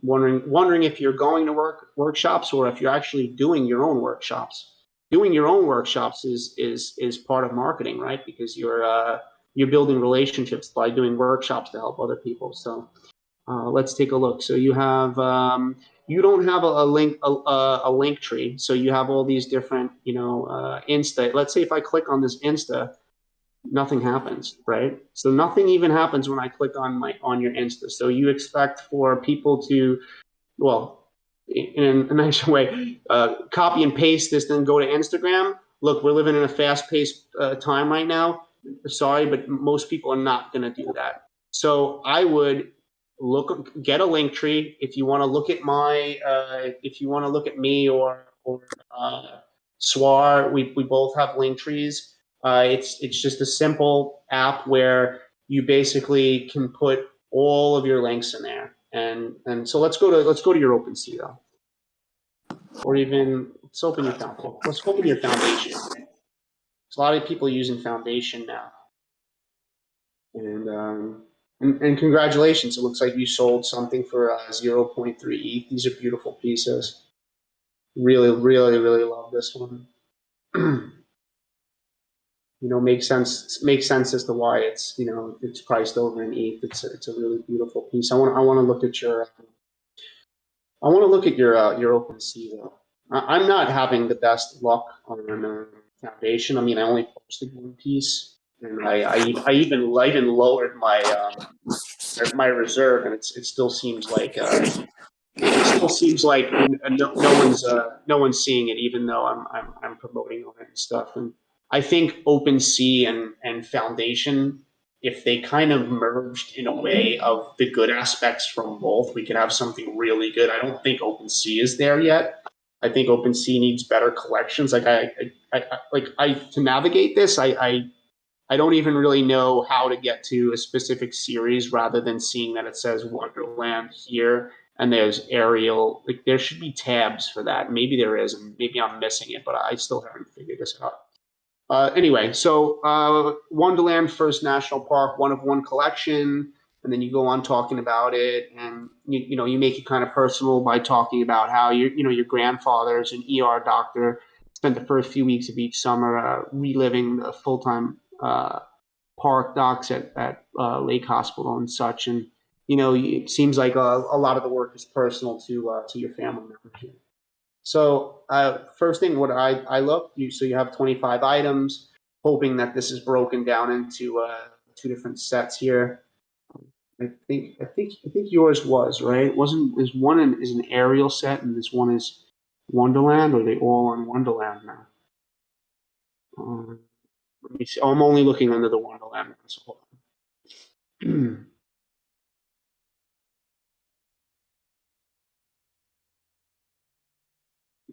Wondering if you're going to workshops or if you're actually doing your own workshops. Doing your own workshops is part of marketing, right? Because you're building relationships by doing workshops to help other people. So let's take a look. So you have you don't have a link tree. So you have all these different Insta. Let's say if I click on this Insta, nothing happens, right? So nothing even happens when I click on your Insta. So you expect for people to, well, in a nice way, copy and paste this, then go to Instagram. Look, we're living in a fast-paced time right now. Sorry, but most people are not going to do that. So I would get a link tree if you want to look at if you want to look at me or Swar. We both have link trees. It's just a simple app where you basically can put all of your links in there. And so let's go to your OpenSea though, or even let's open your foundation. Let's open your foundation. There's a lot of people using Foundation now, and congratulations! It looks like you sold something for 0.3 ETH. These are beautiful pieces. Really, really, really love this one. Makes sense as to why it's it's priced over an ETH. It's a really beautiful piece. I want to look at your OpenSea though. I'm not having the best luck on Foundation. I mean, I only posted one piece, and I even lowered my reserve, and it still seems like no one's seeing it, even though I'm promoting on it and stuff. And I think OpenSea and Foundation, if they kind of merged in a way of the good aspects from both, we could have something really good. I don't think OpenSea is there yet. I think OpenSea needs better collections. Like to navigate this, I don't even really know how to get to a specific series rather than seeing that it says Wonderland here and there's Ariel. Like there should be tabs for that. Maybe there is, and maybe I'm missing it, but I still haven't figured this out. Anyway, so Wonderland First National Park, one of one collection, and then you go on talking about it, and you make it kind of personal by talking about how your grandfather is an ER doctor, spent the first few weeks of each summer reliving the full-time park docs at Lake Hospital and such, and it seems like a lot of the work is personal to your family members here. So first thing, what I look, so you have 25 items, hoping that this is broken down into two different sets here. I think yours was right. Is one is an aerial set and this one is Wonderland, or are they all on Wonderland now? Let me see. Oh, I'm only looking under the Wonderland one, so hold on.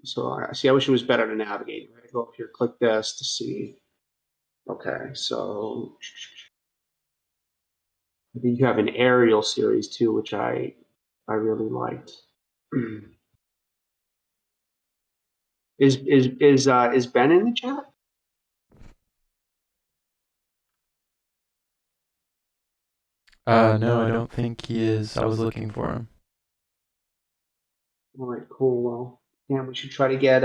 So I see. I wish it was better to navigate. Right? Go up here, click this to see. Okay, so I think you have an aerial series too, which I really liked. Is Ben in the chat? No, I don't think he is. I was looking for him. All right, cool. Well, yeah, we should try to get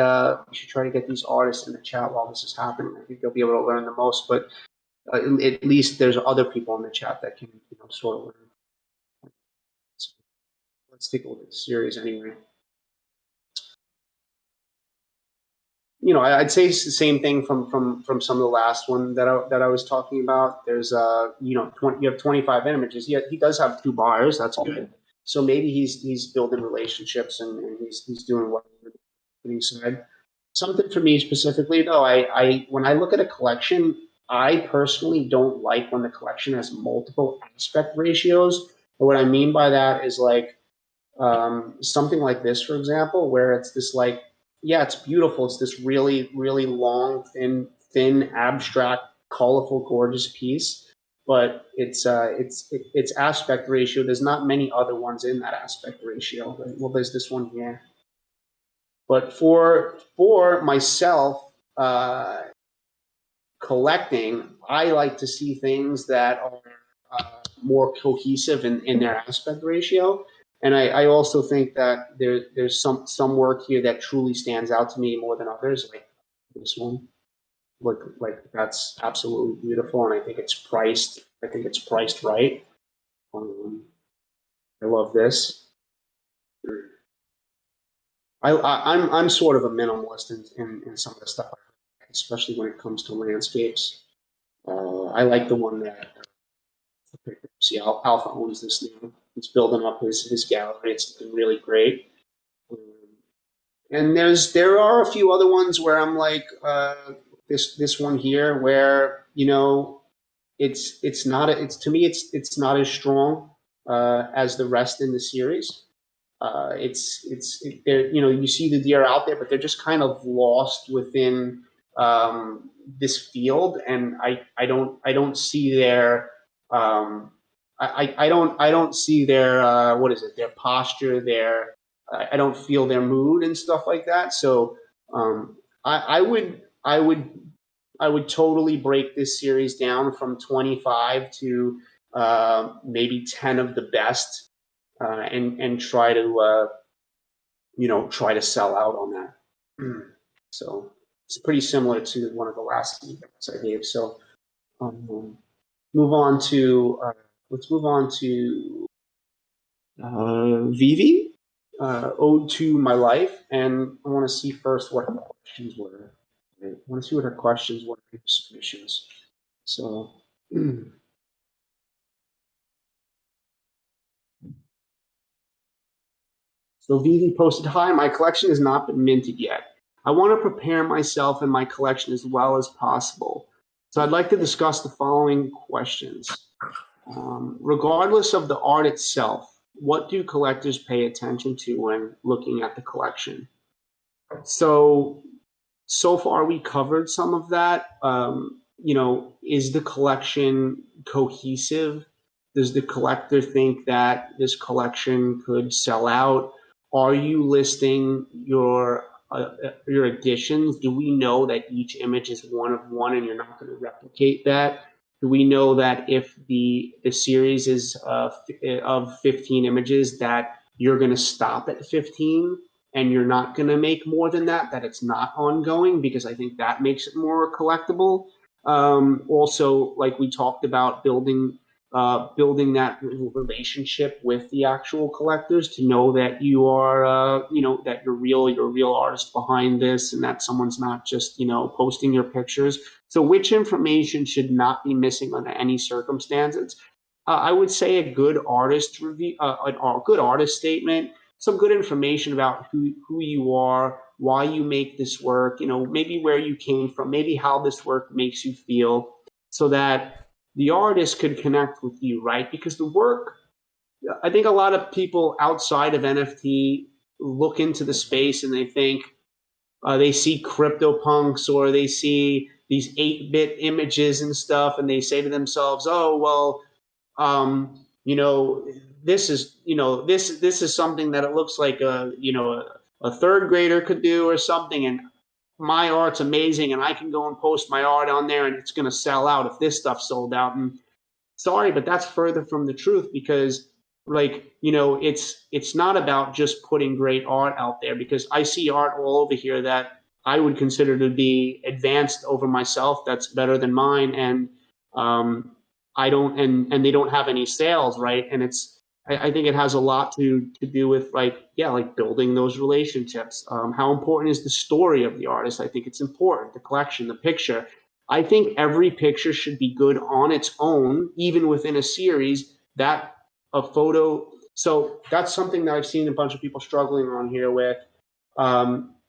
these artists in the chat while this is happening. I think they'll be able to learn the most. But at least there's other people in the chat that can sort of learn. let's take a look at the series anyway. You know, I'd say it's the same thing from some of the last one that I was talking about. There's you know, you have 25 images. He does have 2 buyers. That's good. So maybe he's building relationships and he's doing what he said. Something for me specifically though, I when I look at a collection, I personally don't like when the collection has multiple aspect ratios. And what I mean by that is like something like this, for example, where it's this like, yeah, it's beautiful. It's this really, really long, thin, abstract, colorful, gorgeous piece. But its aspect ratio. There's not many other ones in that aspect ratio. Well, there's this one here. But for myself, collecting, I like to see things that are more cohesive in their aspect ratio. And I also think that there's some work here that truly stands out to me more than others, like this one. Like that's absolutely beautiful, and I think it's priced. I think it's priced right. I love this. I'm sort of a minimalist in some of the stuff, especially when it comes to landscapes. I like the one that see Alpha owns this now. He's building up his gallery. It's looking really great. Um, and there are a few other ones where I'm like this one here where you know it's not it's to me it's not as strong as the rest in the series. You know, you see the deer out there, but they're just kind of lost within this field, and I don't see their I don't see their what is it, their posture, their I don't feel their mood and stuff like that. So I would totally break this series down from 25 to maybe 10 of the best, and try to you know, try to sell out on that. So it's pretty similar to one of the last examples I gave. So move on to let's move on to Vivi, Ode to My Life, and I want to see first what her questions were. I want to see what her questions were in submissions. So. So Vivi posted, "Hi, my collection has not been minted yet. I want to prepare myself and my collection as well as possible. So I'd like to discuss the following questions. Regardless of the art itself, what do collectors pay attention to when looking at the collection?" So far we covered some of that. You know, is the collection cohesive? Does the collector think that this collection could sell out? Are you listing your additions? Do we know that each image is one of one and you're not going to replicate that? Do we know that if the series is of 15 images that you're going to stop at 15 and you're not going to make more than that, that it's not ongoing? Because I think that makes it more collectible. Also, like we talked about, building that relationship with the actual collectors to know that you are, you know, that you're a real artist behind this, and that someone's not just, you know, posting your pictures. So, which information should not be missing under any circumstances? I would say a good artist review, a good artist statement, some good information about who you are, why you make this work, you know, maybe where you came from, maybe how this work makes you feel, so that the artist could connect with you, right? Because the work, I think a lot of people outside of NFT look into the space and they think they see CryptoPunks or they see these 8-bit images and stuff, and they say to themselves, "Oh, well, you know, this is, you know, this is something that it looks like you know, a third grader could do or something, and my art's amazing, and I can go and post my art on there, and it's going to sell out if this stuff sold out." And sorry, but that's further from the truth, because like, you know, it's not about just putting great art out there, because I see art all over here that I would consider to be advanced over myself, that's better than mine, and I don't, and they don't have any sales, right? And I think it has a lot to do with like building those relationships. How important is the story of the artist? I think it's important. The collection, the picture. I think every picture should be good on its own, even within a series. That a photo. So that's something that I've seen a bunch of people struggling on here with,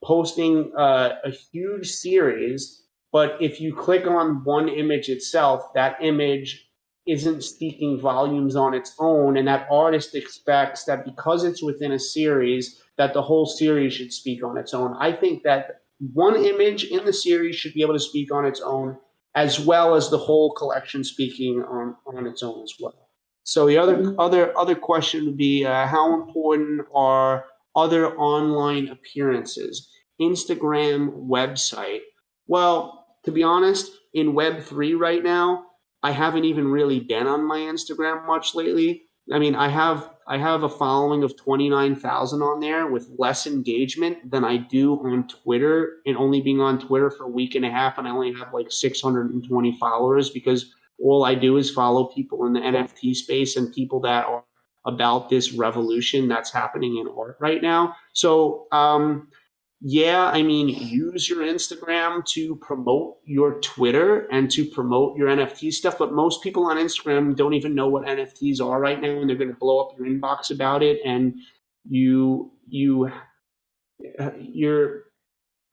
posting a huge series, but if you click on one image itself, that image isn't speaking volumes on its own, and that artist expects that because it's within a series, that the whole series should speak on its own. I think that one image in the series should be able to speak on its own, as well as the whole collection speaking on its own as well. So the other question would be, how important are other online appearances? Instagram, website. Well, to be honest, in Web3 right now, I haven't even really been on my Instagram much lately. I mean, I have a following of 29,000 on there with less engagement than I do on Twitter, and only being on Twitter for a week and a half, and I only have like 620 followers because all I do is follow people in the NFT space and people that are about this revolution that's happening in art right now. So, yeah, I mean, use your Instagram to promote your Twitter and to promote your NFT stuff. But most people on Instagram don't even know what NFTs are right now, and they're going to blow up your inbox about it. And you're.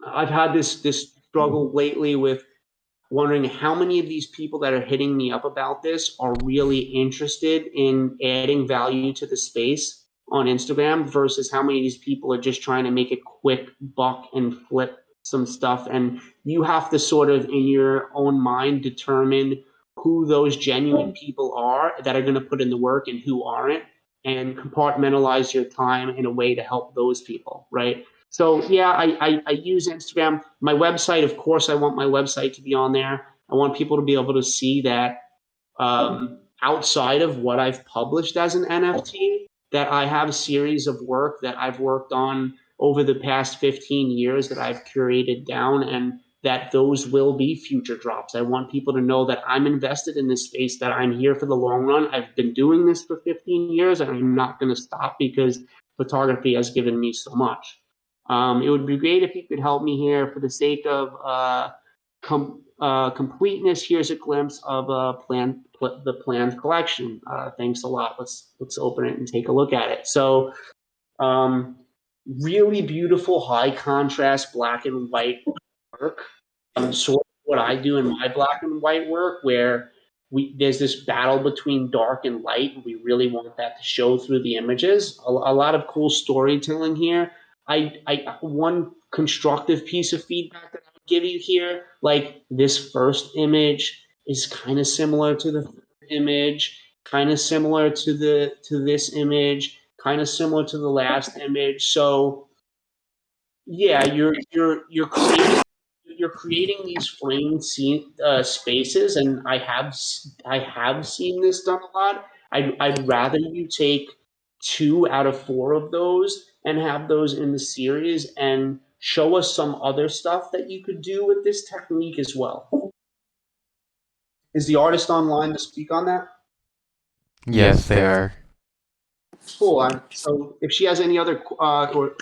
I've had this struggle lately with wondering how many of these people that are hitting me up about this are really interested in adding value to the space on Instagram versus how many of these people are just trying to make a quick buck and flip some stuff. And you have to sort of, in your own mind, determine who those genuine people are that are going to put in the work and who aren't, and compartmentalize your time in a way to help those people, right? So yeah, I use Instagram. My website, of course, I want my website to be on there. I want people to be able to see that, outside of what I've published as an NFT, that I have a series of work that I've worked on over the past 15 years that I've curated down, and that those will be future drops. I want people to know that I'm invested in this space, that I'm here for the long run. I've been doing this for 15 years, and I'm not going to stop because photography has given me so much. It would be great if you could help me here for the sake of completeness. Here's a glimpse of the planned collection. Thanks a lot. Let's open it and take a look at it. So, really beautiful, high contrast black and white work. Sort of what I do in my black and white work, where there's this battle between dark and light, and we really want that to show through the images. A lot of cool storytelling here. I one constructive piece of feedback that I would give you here, like this first image is kind of similar to the third image, kind of similar to this image, kind of similar to the last image. So yeah, you're creating these framed spaces, and I have seen this done a lot. I'd rather you take 2 out of 4 of those and have those in the series, and show us some other stuff that you could do with this technique as well. Is the artist online to speak on that? Yes, they are. Cool. So if she has any other or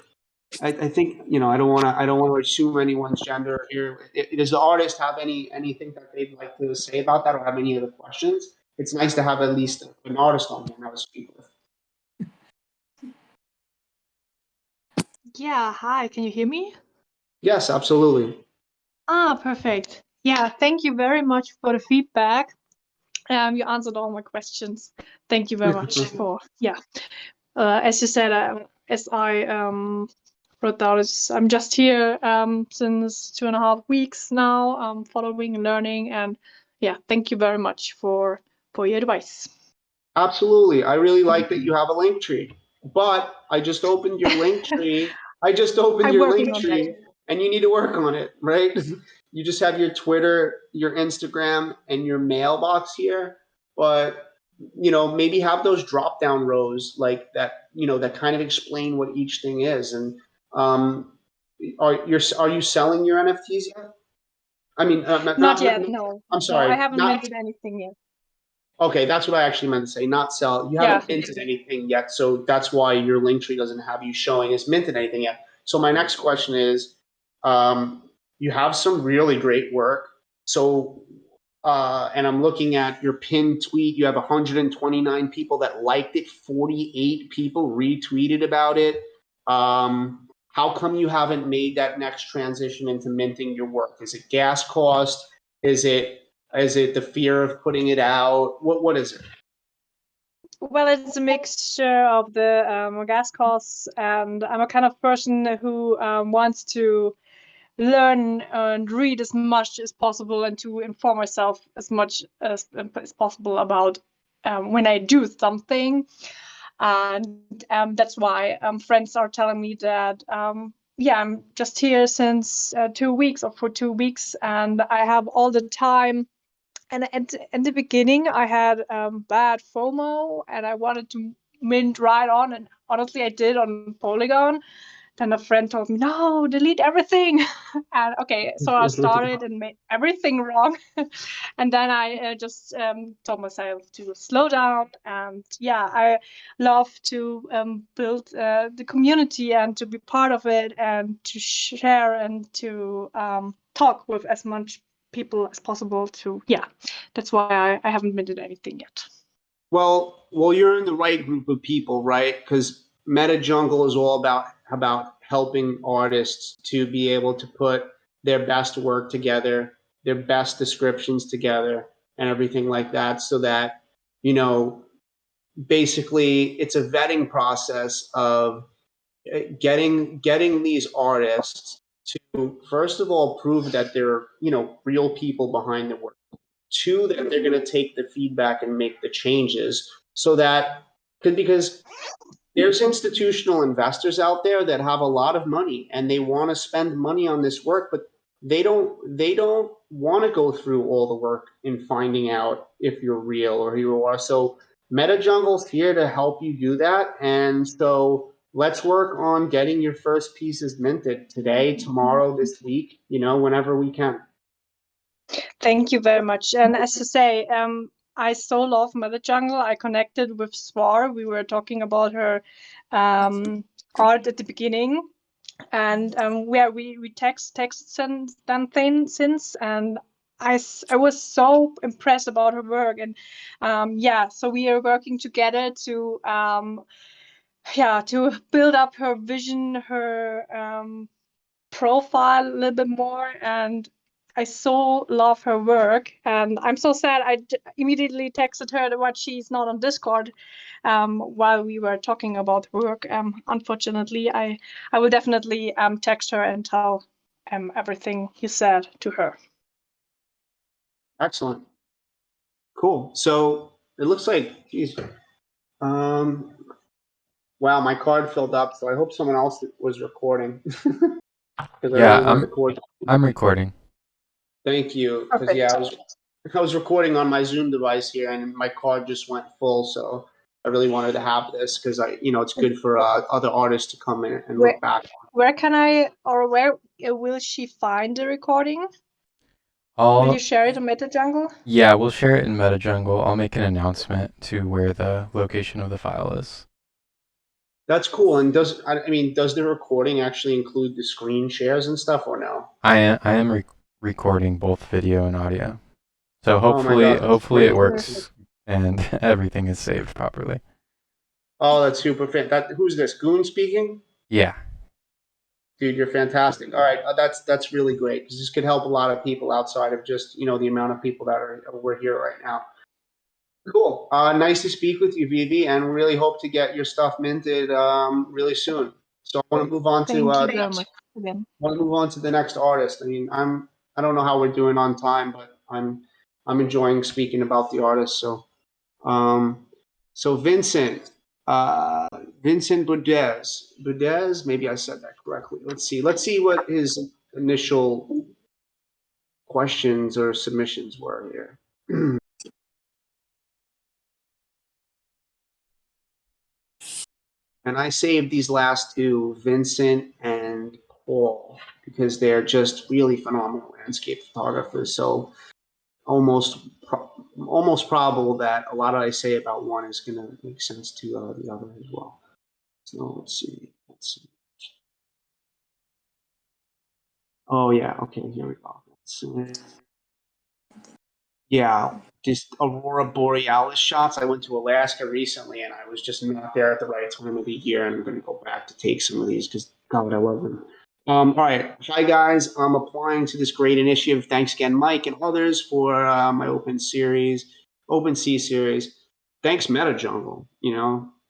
I think I don't want to assume anyone's gender here. Does the artist have anything that they'd like to say about that, or have any other questions? It's nice to have at least an artist on here now to speak with. Yeah, hi, can you hear me? Yes, absolutely. Perfect. Yeah, thank you very much for the feedback. You answered all my questions. Thank you very much for, as you said, as I wrote down, I'm just here since 2.5 weeks now, following and learning, and yeah, thank you very much for your advice. Absolutely. I really like that you have a link tree, but I just opened your link tree. I'm working on that. And you need to work on it, right? You just have your Twitter, your Instagram, and your mailbox here, but maybe have those drop down rows like that, that kind of explain what each thing is. And are you selling your NFTs yet? I mean, Not yet, no. I'm sorry, No, I haven't not minted anything yet. Okay, that's what I actually meant to say, not sell. You haven't minted anything yet, so that's why your link tree doesn't have you showing as minted anything yet. So my next question is, you have some really great work. So, and I'm looking at your pinned tweet. You have 129 people that liked it, 48 people retweeted about it. How come you haven't made that next transition into minting your work? Is it gas cost? Is it the fear of putting it out? What is it? Well, it's a mixture of the gas costs, and I'm a kind of person who wants to learn and read as much as possible and to inform myself as much as possible about when I do something. And that's why friends are telling me that I'm just here since 2 weeks or for 2 weeks, and I have all the time. And at the beginning, I had bad FOMO, and I wanted to mint right on. And honestly, I did on Polygon. Then a friend told me, "No, delete everything." And okay, so I started and made everything wrong. And then I just told myself to slow down. And yeah, I love to build the community and to be part of it and to share and to talk with as much people as possible. That's why I haven't minted anything yet. Well, you're in the right group of people, right? Because MetaJungle is all about helping artists to be able to put their best work together, their best descriptions together, and everything like that, so that, you know, basically it's a vetting process of getting these artists to, first of all, prove that they're, real people behind the work. Two, that they're going to take the feedback and make the changes, so that, because there's institutional investors out there that have a lot of money and they want to spend money on this work, but they don't want to go through all the work in finding out if you're real or who you are. So MetaJungle's here to help you do that. And so let's work on getting your first pieces minted today, tomorrow, this week, whenever we can. Thank you very much. And as you say, I so love MetaJungle. I connected with Swar. We were talking about her art at the beginning, and we text since then since, and I was so impressed about her work. And so we are working together to to build up her vision, her profile a little bit more. And I so love her work, and I'm so sad. I immediately texted her that she's not on Discord while we were talking about work. Unfortunately, I will definitely text her and tell everything you said to her. Excellent. Cool. So it looks like, geez, wow, my card filled up. So I hope someone else was recording. Yeah, I'm recording. Thank you. Because I was recording on my Zoom device here, and my card just went full. So I really wanted to have this because it's good for other artists to come in and look back. Where can I, or where will she find the recording? Will you share it on MetaJungle? Yeah, we'll share it in MetaJungle. I'll make an announcement to where the location of the file is. That's cool. And does the recording actually include the screen shares and stuff, or no? I am recording both video and audio. So hopefully it works and everything is saved properly. Oh, that's super fan. Who's this? Goon speaking? Yeah. Dude, you're fantastic. All right, that's really great, because this could help a lot of people outside of just the amount of people that we're here right now. Cool. Nice to speak with you, Vivi, and really hope to get your stuff minted really soon. So I want to move on to the next artist. I mean, I don't know how we're doing on time, but I'm enjoying speaking about the artist. So Vincent. Vincent Budez, maybe I said that correctly. Let's see what his initial questions or submissions were here. And I saved these last two, Vincent and Paul, because they're just really phenomenal landscape photographers. So almost probable that a lot of I say about one is going to make sense to the other as well. So let's see. Oh yeah, okay, here we go. Yeah, just aurora borealis shots. I went to Alaska recently, and I was just not there at the right time of the year. And I'm going to go back to take some of these because God, I love them. All right, hi guys. I'm applying to this great initiative. Thanks again, Mike and others, for my OpenSea series. Thanks, MetaJungle.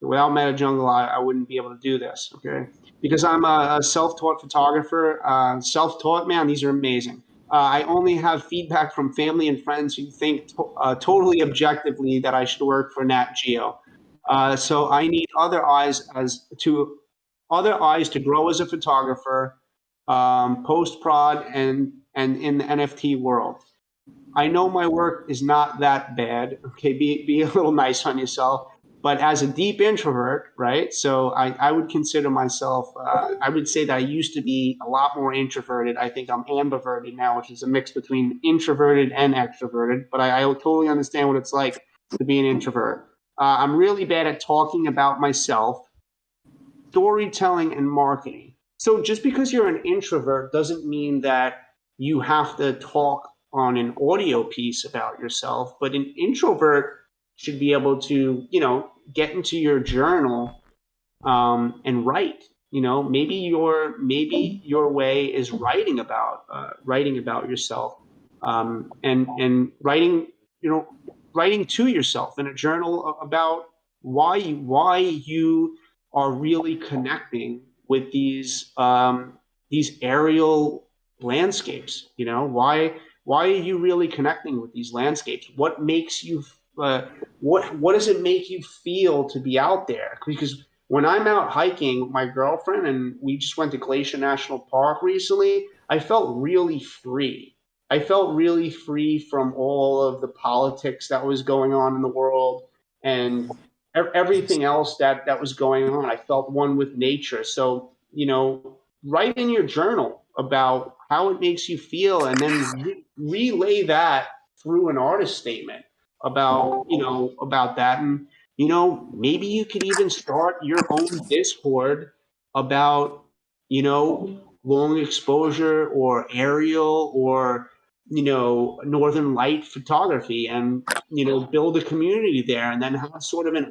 Without MetaJungle, I wouldn't be able to do this. Okay, because I'm a self-taught photographer. Self-taught, man, these are amazing. I only have feedback from family and friends who think totally objectively that I should work for Nat Geo. So I need other eyes to grow as a photographer, post prod, and in the NFT world. I know my work is not that bad. Okay, be a little nice on yourself. But as a deep introvert, right? So I would consider myself. I would say that I used to be a lot more introverted. I think I'm ambiverted now, which is a mix between introverted and extroverted. But I totally understand what it's like to be an introvert. I'm really bad at talking about myself, storytelling, and marketing. So just because you're an introvert doesn't mean that you have to talk on an audio piece about yourself, but an introvert should be able to, get into your journal and write. Maybe your way is writing about yourself, and writing to yourself in a journal about why you are really connecting with these aerial landscapes. Why are you really connecting with these landscapes? What makes you what does it make you feel to be out there? Because when I'm out hiking with my girlfriend, and we just went to Glacier National Park recently, I felt really free. I felt really free from all of the politics that was going on in the world, and everything else that was going on. I felt one with nature. So, write in your journal about how it makes you feel, and then relay that through an artist statement about that. And maybe you could even start your own Discord about, long exposure or aerial or, northern light photography, and, build a community there, and then have sort of an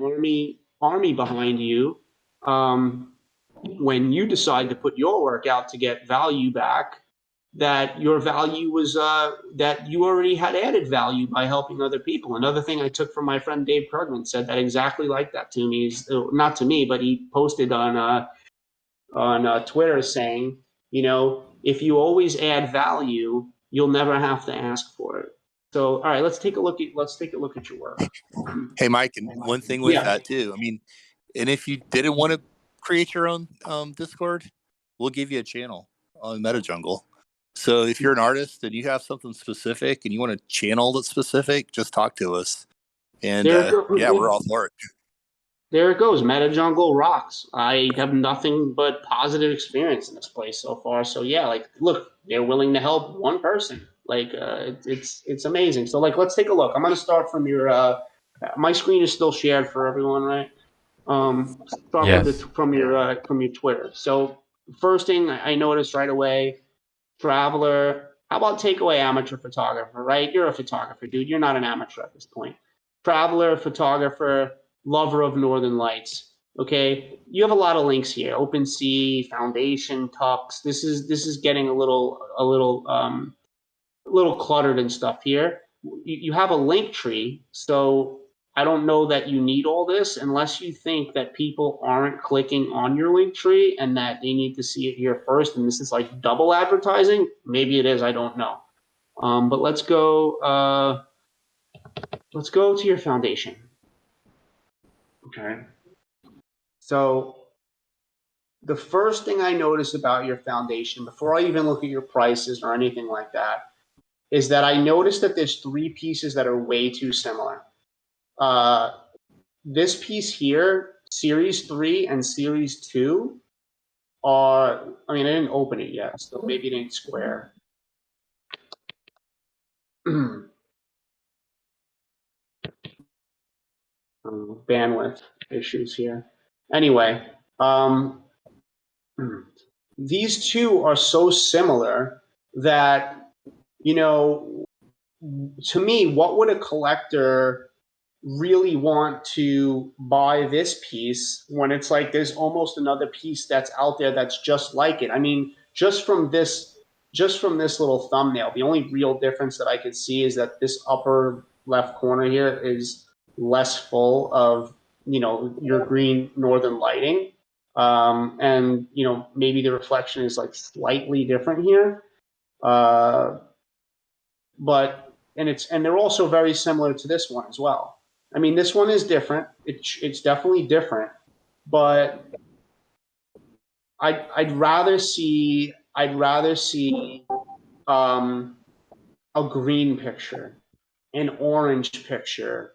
army behind you. When you decide to put your work out to get value back, that your value was that you already had added value by helping other people. Another thing I took from my friend Dave Krugman said that exactly like that to me. Is not to me, but he posted on Twitter saying, if you always add value, you'll never have to ask for it. So, all right, let's take a look at your work. Hey, Mike, and one thing with that too. I mean, and if you didn't want to create your own Discord, we'll give you a channel on MetaJungle. So if you're an artist and you have something specific and you want a channel that's specific, just talk to us. And yeah, we're all for it. There it goes. MetaJungle rocks. I have nothing but positive experience in this place so far. So yeah, look, they're willing to help one person. It's amazing. So let's take a look. I'm gonna start from your. My screen is still shared for everyone, right? Start Yes. from your Twitter. So first thing I noticed right away, traveler. How about take away amateur photographer? Right, you're a photographer, dude. You're not an amateur at this point. Traveler, photographer, lover of northern lights. Okay, you have a lot of links here. OpenSea, Foundation, Tux. This is getting a little cluttered and stuff here. You have a link tree, so I don't know that you need all this unless you think that people aren't clicking on your link tree and that they need to see it here first. And this is like double advertising. Maybe it is. I don't know. But let's go. Let's go to your foundation. Okay. So the first thing I noticed about your foundation, before I even look at your prices or anything like that, is that I noticed that there's three pieces that are way too similar. This piece here, Series 3 and Series 2 are, I didn't open it yet, so maybe it ain't square. bandwidth issues here. Anyway, these two are so similar that, you know, to me, what would a collector really want to buy this piece when it's like there's almost another piece that's out there that's just like it? I mean, just from this little thumbnail, the only real difference that I could see is that this upper left corner here is less full of, you know, your green northern lighting. And, you know, maybe the reflection is like slightly different here. And they're also very similar to this one as well. I mean, this one is different. It's definitely different, but I'd rather see a green picture, an orange picture,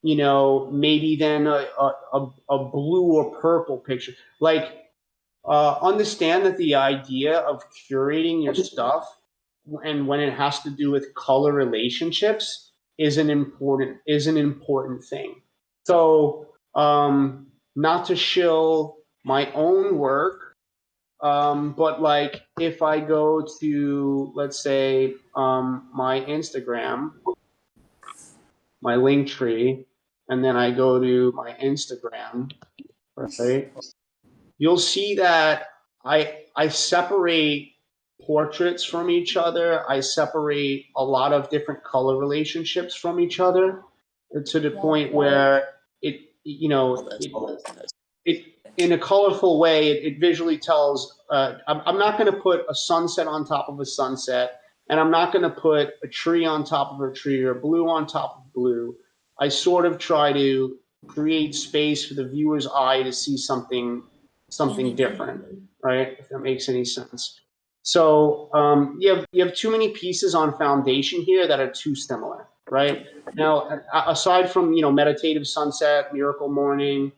you know, maybe then a blue or purple picture. Like, understand that the idea of curating your stuff, and when it has to do with color relationships, is an important thing. So, not to shill my own work, but like if I go to, let's say, my Instagram, my link tree, and then I go to my Instagram, right? You'll see that I separate portraits from each other. I separate a lot of different color relationships from each other to the point where it, you know, it in a colorful way, it visually tells. I'm not going to put a sunset on top of a sunset, and I'm not going to put a tree on top of a tree or blue on top of blue. I sort of try to create space for the viewer's eye to see something different, right? If that makes any sense. So you have too many pieces on foundation here that are too similar, right? Now, aside from, you know, meditative sunset, miracle morning,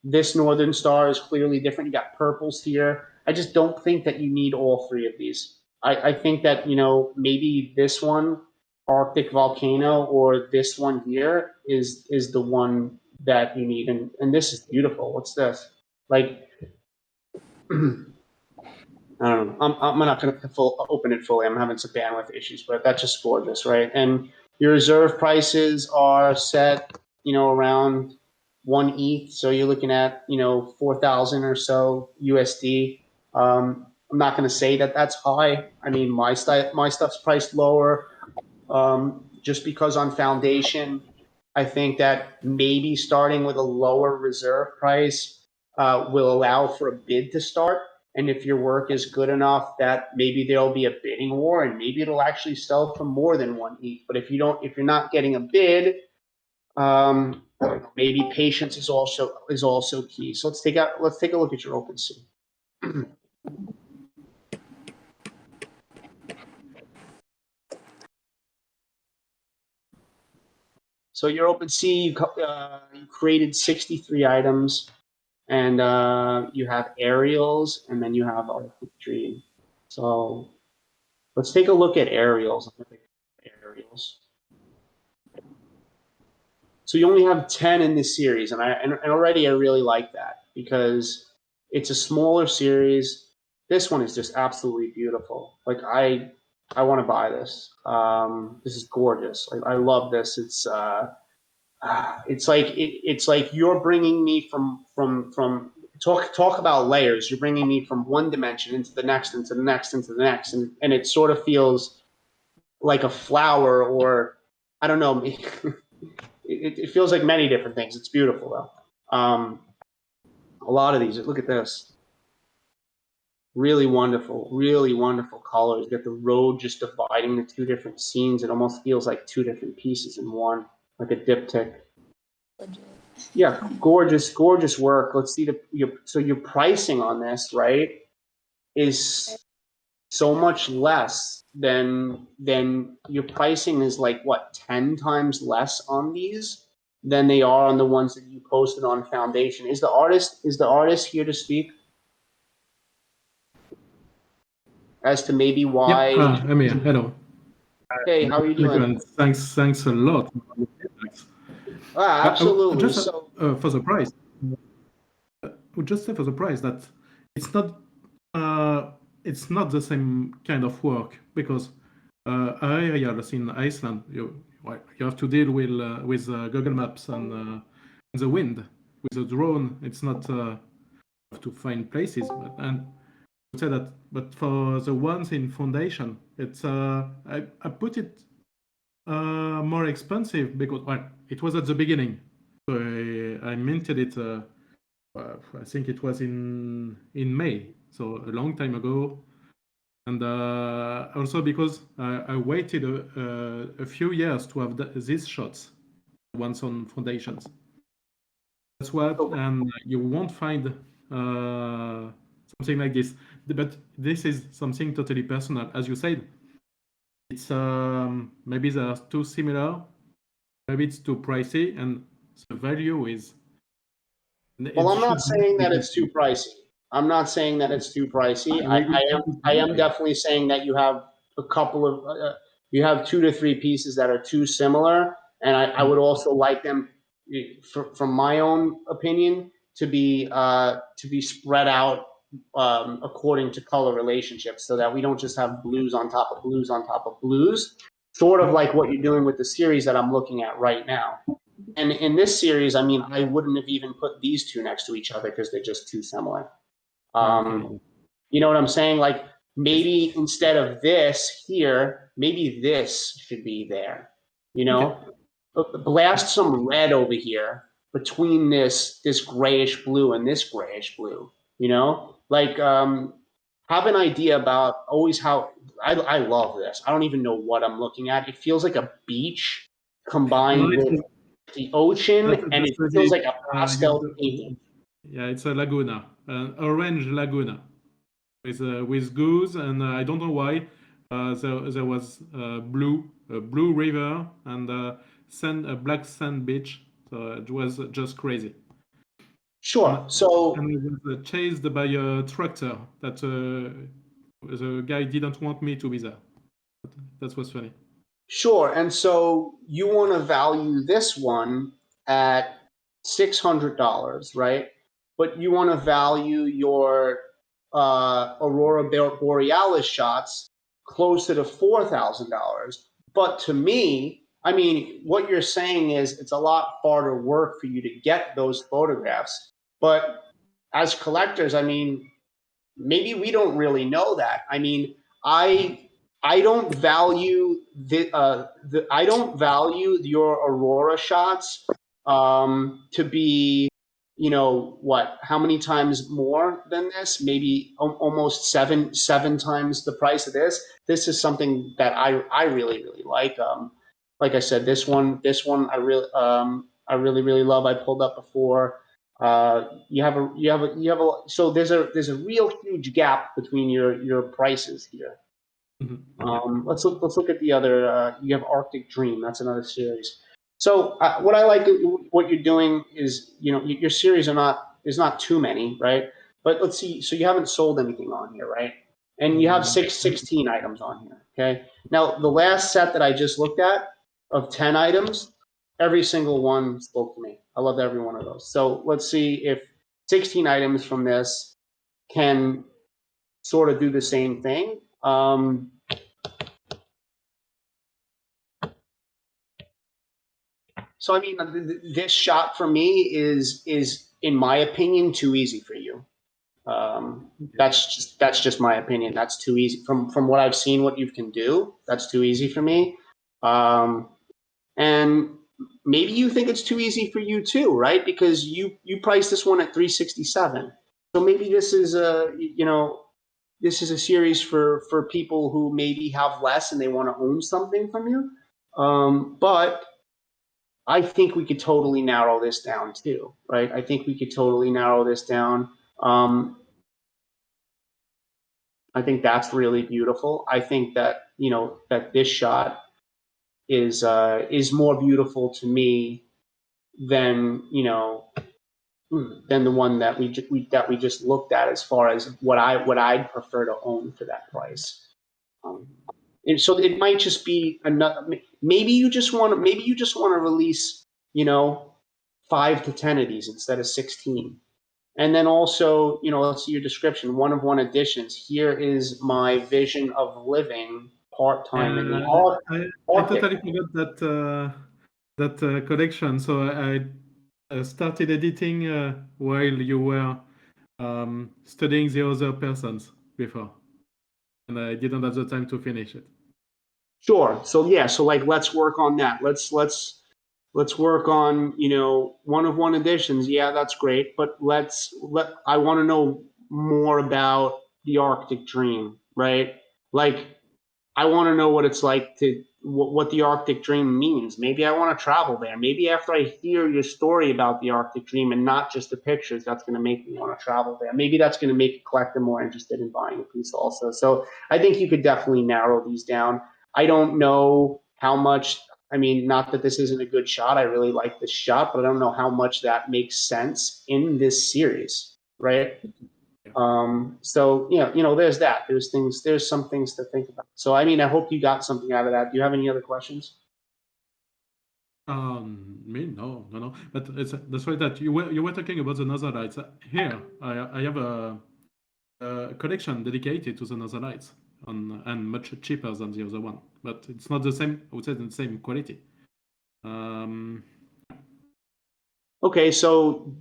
this northern star is clearly different. You got purples here. I just don't think that you need all three of these. I think that, you know, maybe this one, Arctic volcano, or this one here is the one that you need. And this is beautiful. What's this? Like, I don't know. I'm not going to open it fully. I'm having some bandwidth issues, but that's just gorgeous, right? And your reserve prices are set, you know, around 1 ETH. So you're looking at, you know, 4,000 or so USD. I'm not going to say that that's high. I mean, my stuff's priced lower, just because on foundation, I think that maybe starting with a lower reserve price will allow for a bid to start. And if your work is good enough, that maybe there'll be a bidding war, and maybe it'll actually sell for more than 1 ETH. But if you're not getting a bid, maybe patience is also key. So let's take a look at your OpenSea. So your OpenSea, you created 63 items, and you have aerials, and then you have artistry. So let's take a look at aerials. So you only have 10 in this series, and already I really like that because it's a smaller series. This one is just absolutely beautiful. Like I want to buy this. This is gorgeous. Like I love this. It's like you're bringing me from talk about layers. You're bringing me from one dimension into the next, into the next, into the next, and it sort of feels like a flower, or I don't know. It feels like many different things. It's beautiful though. A lot of these. Look at this. Really wonderful colors. You got the road just dividing the two different scenes. It almost feels like two different pieces in one, like a diptych. Yeah, gorgeous work. Let's see your pricing on this, right, is so much less than your pricing is like what, 10 times less on these than they are on the ones that you posted on Foundation. Is the artist here to speak as to maybe why? Yeah, I'm here. Hello. Hey, how are you doing? Thanks a lot. Absolutely. Just So for the price, would just say for the price that it's not the same kind of work, because areas in Iceland, you have to deal with Google Maps and the wind. With a drone, it's not to find places, and I would say that. But for the ones in foundation, it's I put it more expensive because, well, it was at the beginning, so I minted it. I think it was in May, so a long time ago, and also because I waited a few years to have these shots, ones on foundations. That's what, and you won't find something like this. But this is something totally personal, as you said. It's maybe they are too similar, maybe it's too pricey, and the value is. well, I'm not saying that it's too pricey. I'm not saying that it's too pricey. I am definitely saying that you have a couple of you have 2 to 3 pieces that are too similar, and I would also like them, from my own opinion, to be spread out according to color relationships, so that we don't just have blues on top of blues on top of blues, sort of like what you're doing with the series that I'm looking at right now. And in this series, I mean, I wouldn't have even put these two next to each other because they're just too similar. You know what I'm saying? Like, maybe instead of this here, maybe this should be there. You know, blast some red over here between this grayish blue and this grayish blue. You know, like, have an idea about always how I love this. I don't even know what I'm looking at. It feels like a beach combined with the ocean, and it feels like a pastel painting. Yeah, it's a laguna, an orange laguna with goose, and I don't know why. There was a blue river and a black sand beach. So it was just crazy. Sure. So and I was chased by a tractor that the guy didn't want me to be there. That was funny. Sure. And so you want to value this one at $600, right? But you want to value your Aurora Borealis shots closer to $4,000. But to me, I mean, what you're saying is it's a lot harder work for you to get those photographs. But as collectors, I mean, maybe we don't really know that. I mean, I don't value I don't value your Aurora shots to be, you know, what, how many times more than this? Maybe almost seven times the price of this. This is something that I really like. Like I said, this one I really love. I pulled up before. You have a so there's a real huge gap between your prices here. Let's look at the other. You have Arctic Dream. That's another series. So what I like what you're doing is, you know, your series is not too many, right? But let's see. So you haven't sold anything on here, right? And you have 16 items on here. Okay. Now the last set that I just looked at of 10 items, every single one spoke to me. I love every one of those. So let's see if 16 items from this can sort of do the same thing. So I mean, this shot for me is in my opinion too easy for you. That's just my opinion. That's too easy from what I've seen. What you can do, that's too easy for me. And maybe you think it's too easy for you too, right? Because you priced this one at $367. So maybe this is this is a series for people who maybe have less and they want to own something from you. But I think we could totally narrow this down too, right? I think we could totally narrow this down. I think that's really beautiful. I think that, you know, that this shot is more beautiful to me than, you know, than the one that we just looked at, as far as what I'd prefer to own for that price. And so it might just be another. Maybe you just want to release, 5 to 10 of these instead of 16. And then also, let's see your description, one-of-one editions. Here is my vision of living part-time in the I totally forgot that collection. So I started editing while you were studying the other persons before, and I didn't have the time to finish it. Sure. So yeah. So like, let's work on that. Let's work on one-of-one editions. Yeah, that's great. But I want to know more about the Arctic Dream, right? Like, I want to know what it's like what the Arctic Dream means. Maybe I want to travel there. Maybe after I hear your story about the Arctic Dream and not just the pictures, that's going to make me want to travel there. Maybe that's going to make a collector more interested in buying a piece also. So I think you could definitely narrow these down. I don't know how much, I mean, not that this isn't a good shot. I really like this shot, but I don't know how much that makes sense in this series, right? So there's that. There's some things to think about. So I mean, I hope you got something out of that. Do you have any other questions? Me, no. But that's right that you were talking about the Northern Lights. Here, I have a collection dedicated to the Northern Lights, and much cheaper than the other one. But it's not the same. I would say the same quality. Okay, so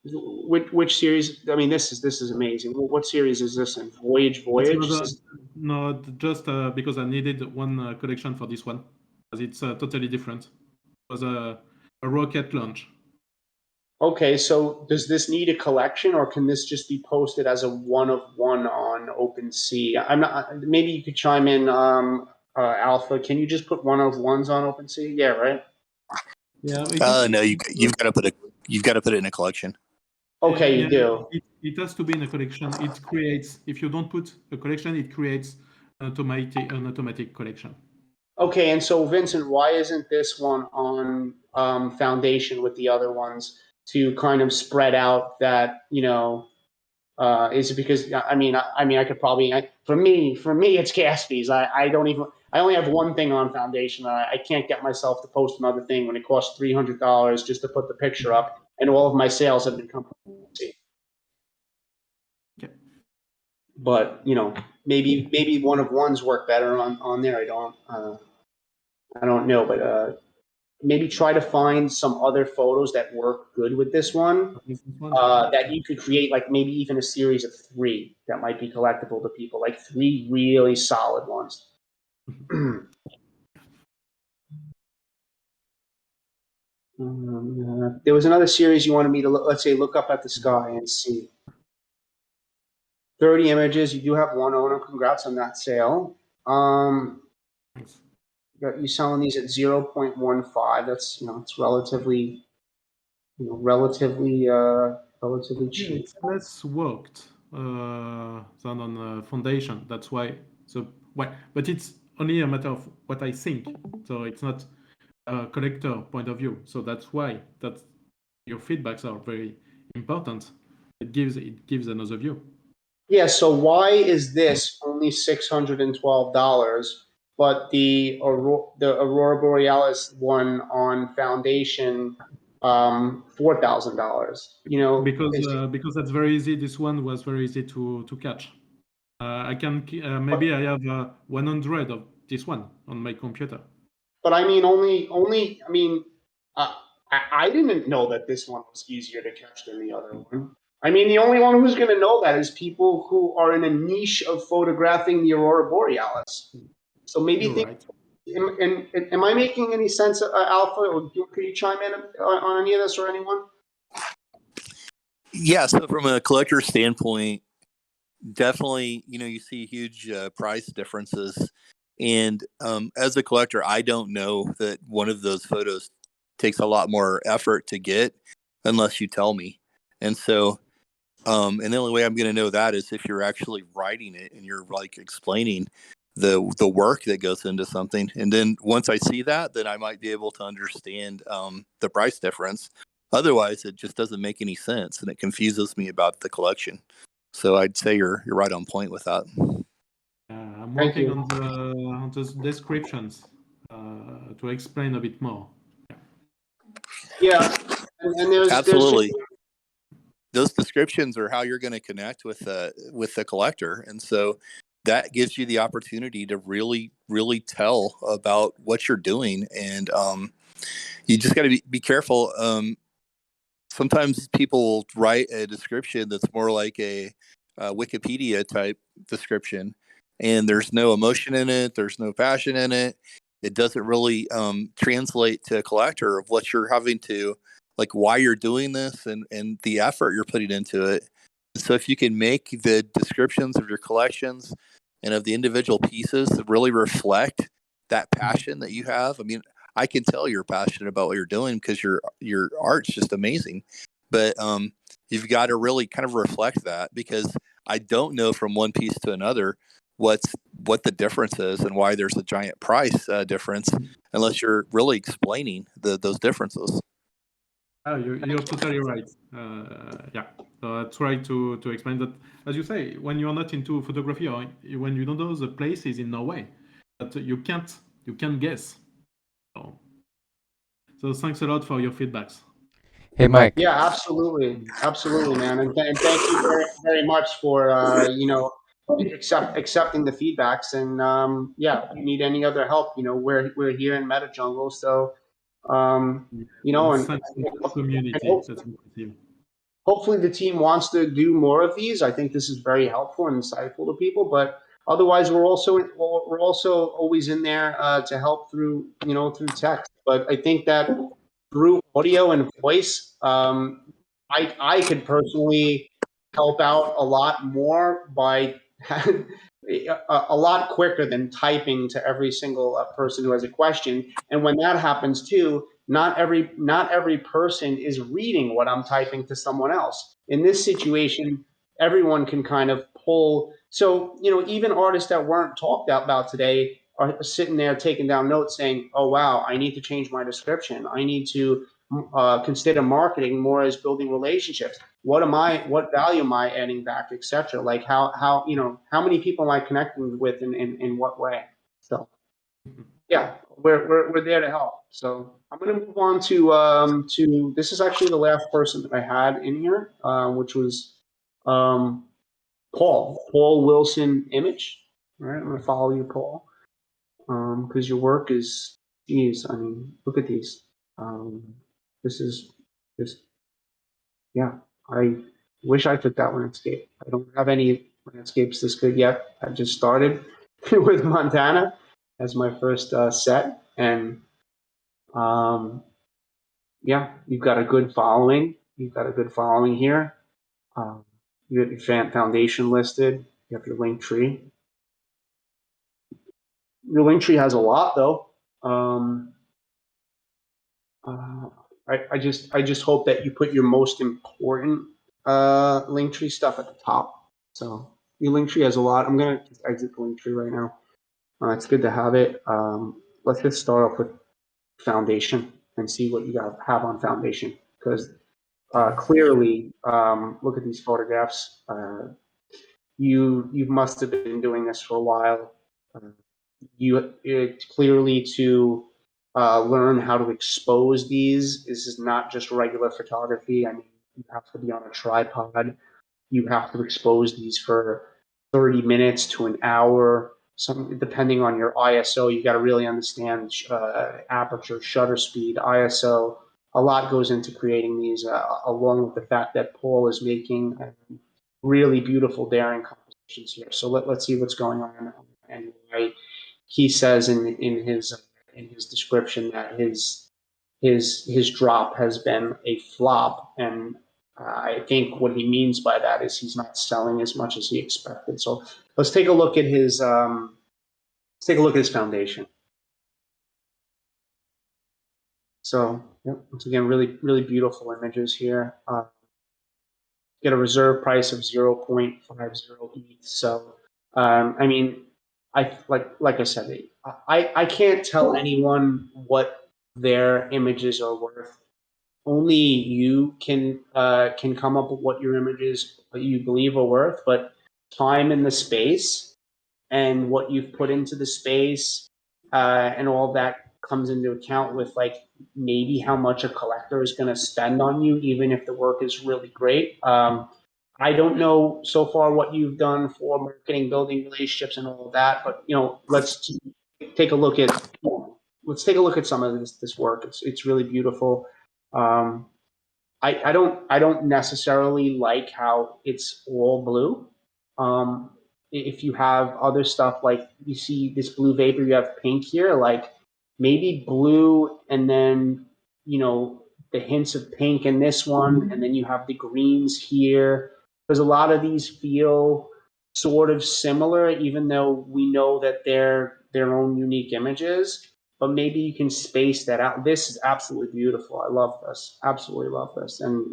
which series? I mean, this is amazing. What series is this in? Voyage? No, just because I needed one collection for this one, because it's totally different. It was a rocket launch. Okay, so does this need a collection, or can this just be posted as a one-of-one on OpenSea? I'm not. Maybe you could chime in, Alpha. Can you just put one-of-ones on OpenSea? Yeah, right. Yeah. No, you've got to put it in a collection. Okay, you do. It has to be in a collection. It creates. If you don't put a collection, it creates an automatic collection. Okay, and so Vincent, why isn't this one on Foundation with the other ones to kind of spread out that, is it because I mean I could probably for me it's gas fees. I only have one thing on Foundation. I can't get myself to post another thing when it costs $300 just to put the picture up, and all of my sales have been company. Okay. But maybe one-of-ones work better on there. I don't know, but maybe try to find some other photos that work good with this one. That you could create, like maybe even a series of 3 that might be collectible to people, like 3 really solid ones. There was another series you wanted me to let's say look up at the sky and see. 30 images. You do have one owner. Congrats on that sale. You selling these at 0.15. That's it's relatively relatively cheap. It's less worked than on Foundation. That's why. But it's only a matter of what I think. So it's not a collector point of view. So that's why your feedbacks are very important. It gives another view. Yeah. So why is this only $612, but the Aurora Borealis one on Foundation $4,000? Because that's very easy. This one was very easy to catch. I can maybe I have 100 of this one on my computer. But I mean, I didn't know that this one was easier to catch than the other one. I mean, the only one who's going to know that is people who are in a niche of photographing the Aurora Borealis. So maybe You're right. Am I making any sense, Alpha? Or could you chime in on any of this or anyone? Yeah. So from a collector standpoint, definitely, you see huge price differences. And as a collector, I don't know that one of those photos takes a lot more effort to get unless you tell me. And so, and the only way I'm going to know that is if you're actually writing it and you're like explaining the work that goes into something. And then once I see that, then I might be able to understand the price difference. Otherwise, it just doesn't make any sense, and it confuses me about the collection. So I'd say you're right on point with that. I'm working on the descriptions to explain a bit more. Yeah, and there's Absolutely. Those descriptions are how you're going to connect with the collector, and so that gives you the opportunity to really, really tell about what you're doing, and you just got to be careful. Sometimes people will write a description that's more like a Wikipedia type description, and there's no emotion in it, there's no passion in it. It doesn't really translate to a collector of what you're having to, like, why you're doing this and the effort you're putting into it. So if you can make the descriptions of your collections and of the individual pieces really reflect that passion that you have, I mean, I can tell you're passionate about what you're doing because your art's just amazing. But you've got to really kind of reflect that, because I don't know from one piece to another what the difference is and why there's a giant price difference unless you're really explaining those differences. Oh, you're totally right. Yeah, so I try to explain that, as you say, when you're not into photography or when you don't know the places in Norway, that you can't guess. So thanks a lot for your feedbacks. Hey, Mike. Yeah, absolutely, man, and thank you very, very much for accepting the feedbacks. And yeah, if you need any other help, we're here in MetaJungle, so and Thanks to the community. That's impressive. hopefully the team wants to do more of these. I think this is very helpful and insightful to people. But otherwise, we're also always in there to help through text. But I think that through audio and voice, I could personally help out a lot more by a lot quicker than typing to every single person who has a question. And when that happens too, not every person is reading what I'm typing to someone else. In this situation, everyone can kind of pull. So, even artists that weren't talked about today are sitting there taking down notes saying, oh, wow, I need to change my description. I need to consider marketing more as building relationships. What value am I adding back, etc. Like how many people am I connecting with in what way? So yeah, we're there to help. So I'm going to move on to this is actually the last person that I had in here, which was Paul Wilson Image. All right, I'm going to follow you, Paul, because your work is, geez, I mean, look at these. This is just, yeah. I wish I took that landscape. I don't have any landscapes this good yet. I just started with Montana as my first set, and yeah, you've got a good following. You've got a good following here. You have your foundation listed. You have your link tree. Your link tree has a lot though. I just hope that you put your most important link tree stuff at the top. So your link tree has a lot. I'm gonna just exit the link tree right now. It's good to have it. Let's just start off with foundation and see what you have on foundation, because clearly, look at these photographs. You must have been doing this for a while. It clearly to learn how to expose these. This is not just regular photography. I mean, you have to be on a tripod. You have to expose these for 30 minutes to an hour. Some depending on your ISO, you got to really understand aperture, shutter speed, ISO. A lot goes into creating these, along with the fact that Paul is making really beautiful, daring compositions here. So let's see what's going on and why he says in his description that his drop has been a flop, and I think what he means by that is he's not selling as much as he expected. So let's take a look at his foundation. So once again, really, really beautiful images here. Get a reserve price of 0.50 ETH. So I mean, like I said, I can't tell anyone what their images are worth. Only you can come up with what your images, what you believe are worth. But time in the space and what you've put into the space and all that comes into account with like maybe how much a collector is going to spend on you, even if the work is really great. I don't know so far what you've done for marketing, building relationships, and all of that, but let's take a look at some of this work. It's really beautiful. I don't necessarily like how it's all blue. If you have other stuff, like you see this blue vapor, you have pink here, like maybe blue and then the hints of pink in this one, and then you have the greens here, because a lot of these feel sort of similar, even though we know that they're their own unique images. But maybe you can space that out. This is absolutely beautiful. I love this. Absolutely love this. And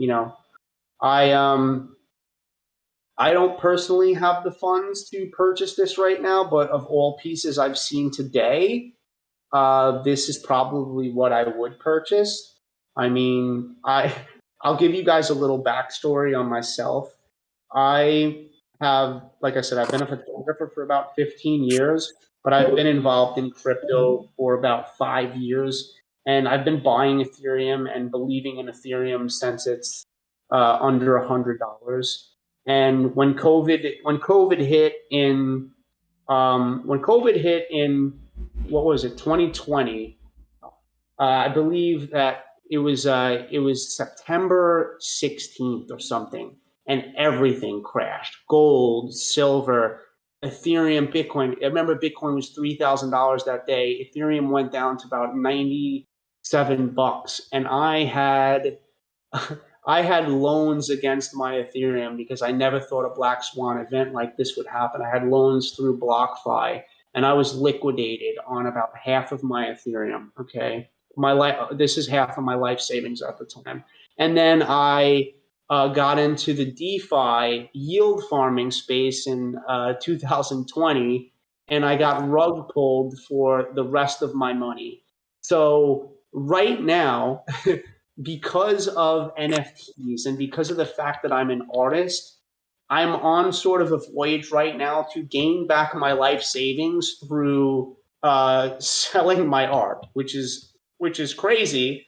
I don't personally have the funds to purchase this right now, but of all pieces I've seen today, this is probably what I would purchase. I mean, I'll give you guys a little backstory on myself. I have, like I said, I've been a photographer for about 15 years, but I've been involved in crypto for about 5 years, and I've been buying Ethereum and believing in Ethereum since it's under $100. And when COVID hit in what was it, 2020, I believe that it was September 16th or something, and everything crashed. Gold, silver, Ethereum, Bitcoin. I remember Bitcoin was $3,000 that day. Ethereum went down to about $97, and I had I had loans against my Ethereum because I never thought a black swan event like this would happen. I had loans through BlockFi, and I was liquidated on about half of my Ethereum. Okay, this is half of my life savings at the time. And then I got into the DeFi yield farming space in 2020, and I got rug pulled for the rest of my money. So right now, because of NFTs and because of the fact that I'm an artist, I'm on sort of a voyage right now to gain back my life savings through selling my art, which is crazy,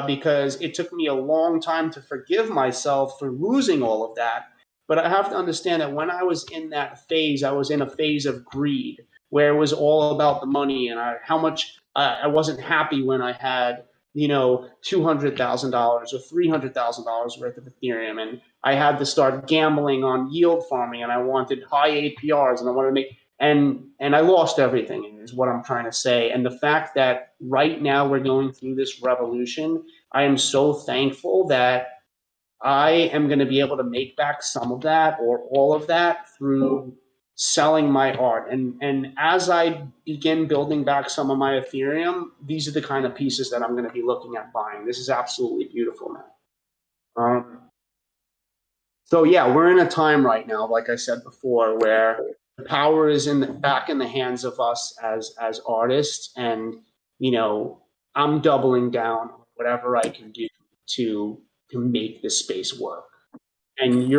because it took me a long time to forgive myself for losing all of that. But I have to understand that when I was in that phase, I was in a phase of greed where it was all about the money, and how much I wasn't happy when I had $200,000 or $300,000 worth of Ethereum, and I had to start gambling on yield farming, and I wanted high APRs, and I wanted to make, and I lost everything, is what I'm trying to say. And the fact that right now we're going through this revolution, I am so thankful that I am going to be able to make back some of that or all of that through selling my art. And as I begin building back some of my Ethereum, these are the kind of pieces that I'm going to be looking at buying. This is absolutely beautiful, man. So yeah, we're in a time right now, like I said before, where the power is back in the hands of us as artists, and I'm doubling down on whatever I can do to make this space work. And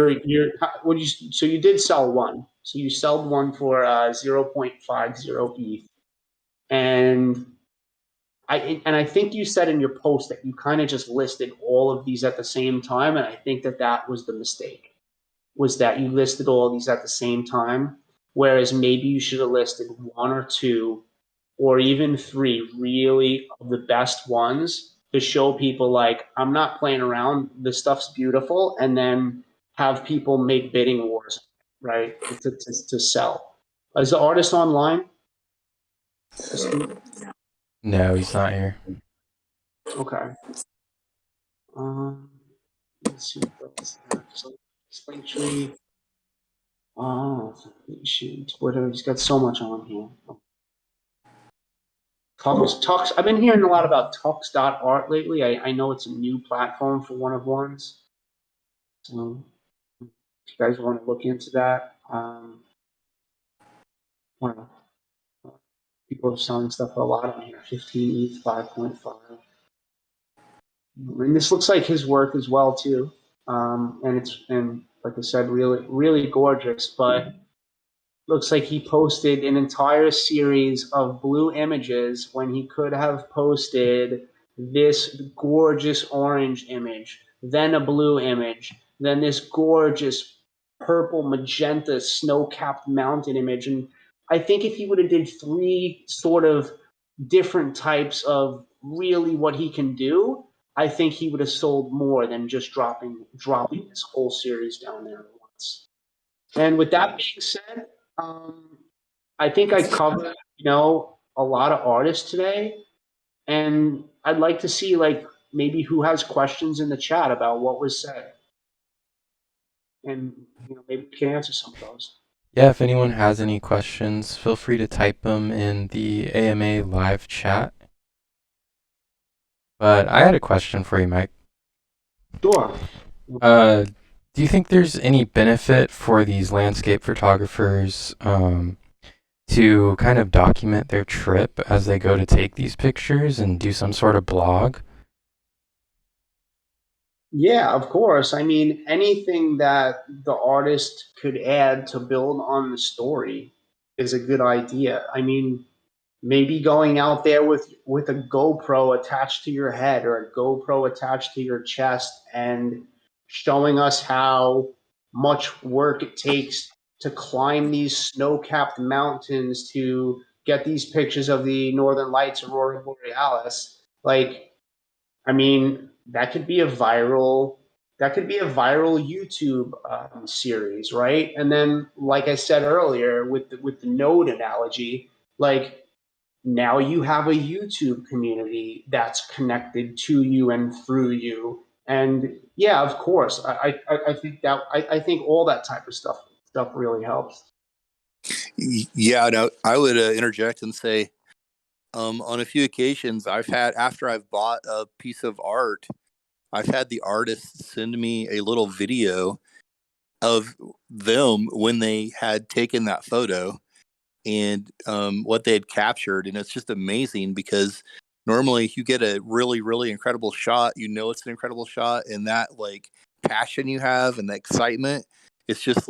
so you did sell one. So you sold one for 0.50 ETH. And I think you said in your post that you kind of just listed all of these at the same time, and I think that was the mistake, was that you listed all of these at the same time, whereas maybe you should have listed one or two or even three really of the best ones to show people, like, I'm not playing around, this stuff's beautiful, and then have people make bidding wars, right, to sell. Is the artist online? No, he's not here. Okay. Let's see what else. Slate tree. Oh, shoot. Twitter. He's got so much on here. Tux. I've been hearing a lot about Tux.art lately. I know it's a new platform for one of ones. So if you guys want to look into that, well, people are selling stuff for a lot on here. 15 ETH, 5.5. And this looks like his work as well too. And like I said, really, really gorgeous. But looks like he posted an entire series of blue images when he could have posted this gorgeous orange image, then a blue image, then this gorgeous purple magenta snow-capped mountain image. And I think if he would have did 3 sort of different types of really what he can do, I think he would have sold more than just dropping this whole series down there at once. And with that being said, I think I covered, a lot of artists today, and I'd like to see maybe who has questions in the chat about what was said, and maybe we can answer some of those. Yeah, if anyone has any questions, feel free to type them in the AMA live chat. But I had a question for you, Mike. Sure. Do you think there's any benefit for these landscape photographers to kind of document their trip as they go to take these pictures and do some sort of blog? Yeah, of course. I mean, anything that the artist could add to build on the story is a good idea. I mean, maybe going out there with a GoPro attached to your head or a GoPro attached to your chest and showing us how much work it takes to climb these snow-capped mountains to get these pictures of the Northern Lights, Aurora Borealis. I mean, that could be a viral YouTube series, right? And then, like I said earlier, with the node analogy, now you have a YouTube community that's connected to you and through you. And yeah, of course, I think I think all that type of stuff really helps. Yeah, no, I would interject and say, on a few occasions, after I've bought a piece of art, I've had the artist send me a little video of them when they had taken that photo and what they had captured. And it's just amazing because normally you get a really, really incredible shot, it's an incredible shot, and that passion you have and the excitement, it's just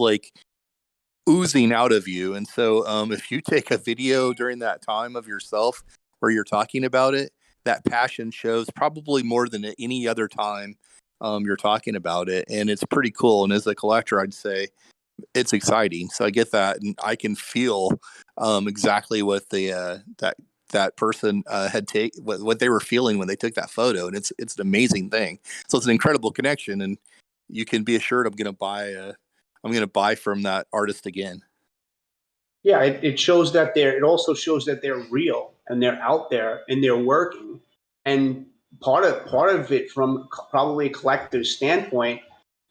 oozing out of you. And so if you take a video during that time of yourself where you're talking about it, that passion shows probably more than at any other time you're talking about it. And it's pretty cool. And as a collector, I'd say it's exciting. So I get that, and I can feel exactly what that person what they were feeling when they took that photo, and it's an amazing thing. So it's an incredible connection, and you can be assured I'm going to buy from that artist again. Yeah, it shows that it also shows that they're real and they're out there and they're working. And part of it from probably a collector's standpoint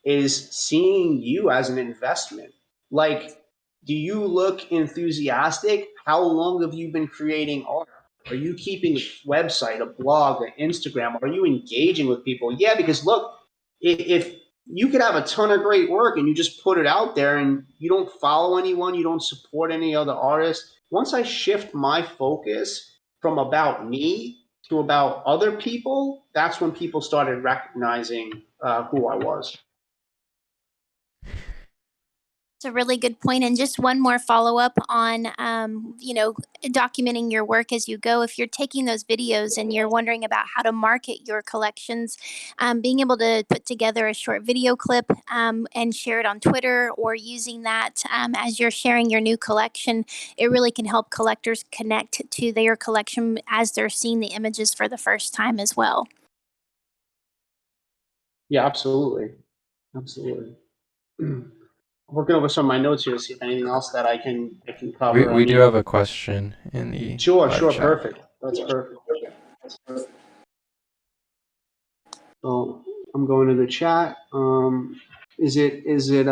is seeing you as an investment. Do you look enthusiastic? How long have you been creating art? Are you keeping a website, a blog, an Instagram? Are you engaging with people? Yeah, because look, if you could have a ton of great work and you just put it out there and you don't follow anyone, you don't support any other artists. Once I shift my focus from about me to about other people, that's when people started recognizing who I was. It's a really good point. And just one more follow up on, documenting your work as you go. If you're taking those videos and you're wondering about how to market your collections, being able to put together a short video clip and share it on Twitter, or using that as you're sharing your new collection, it really can help collectors connect to their collection as they're seeing the images for the first time as well. Yeah, absolutely. Absolutely. Working over some of my notes here to see if anything else that I can cover. We do have a question in the Sure, live chat. perfect. That's perfect. So I'm going to the chat. Is it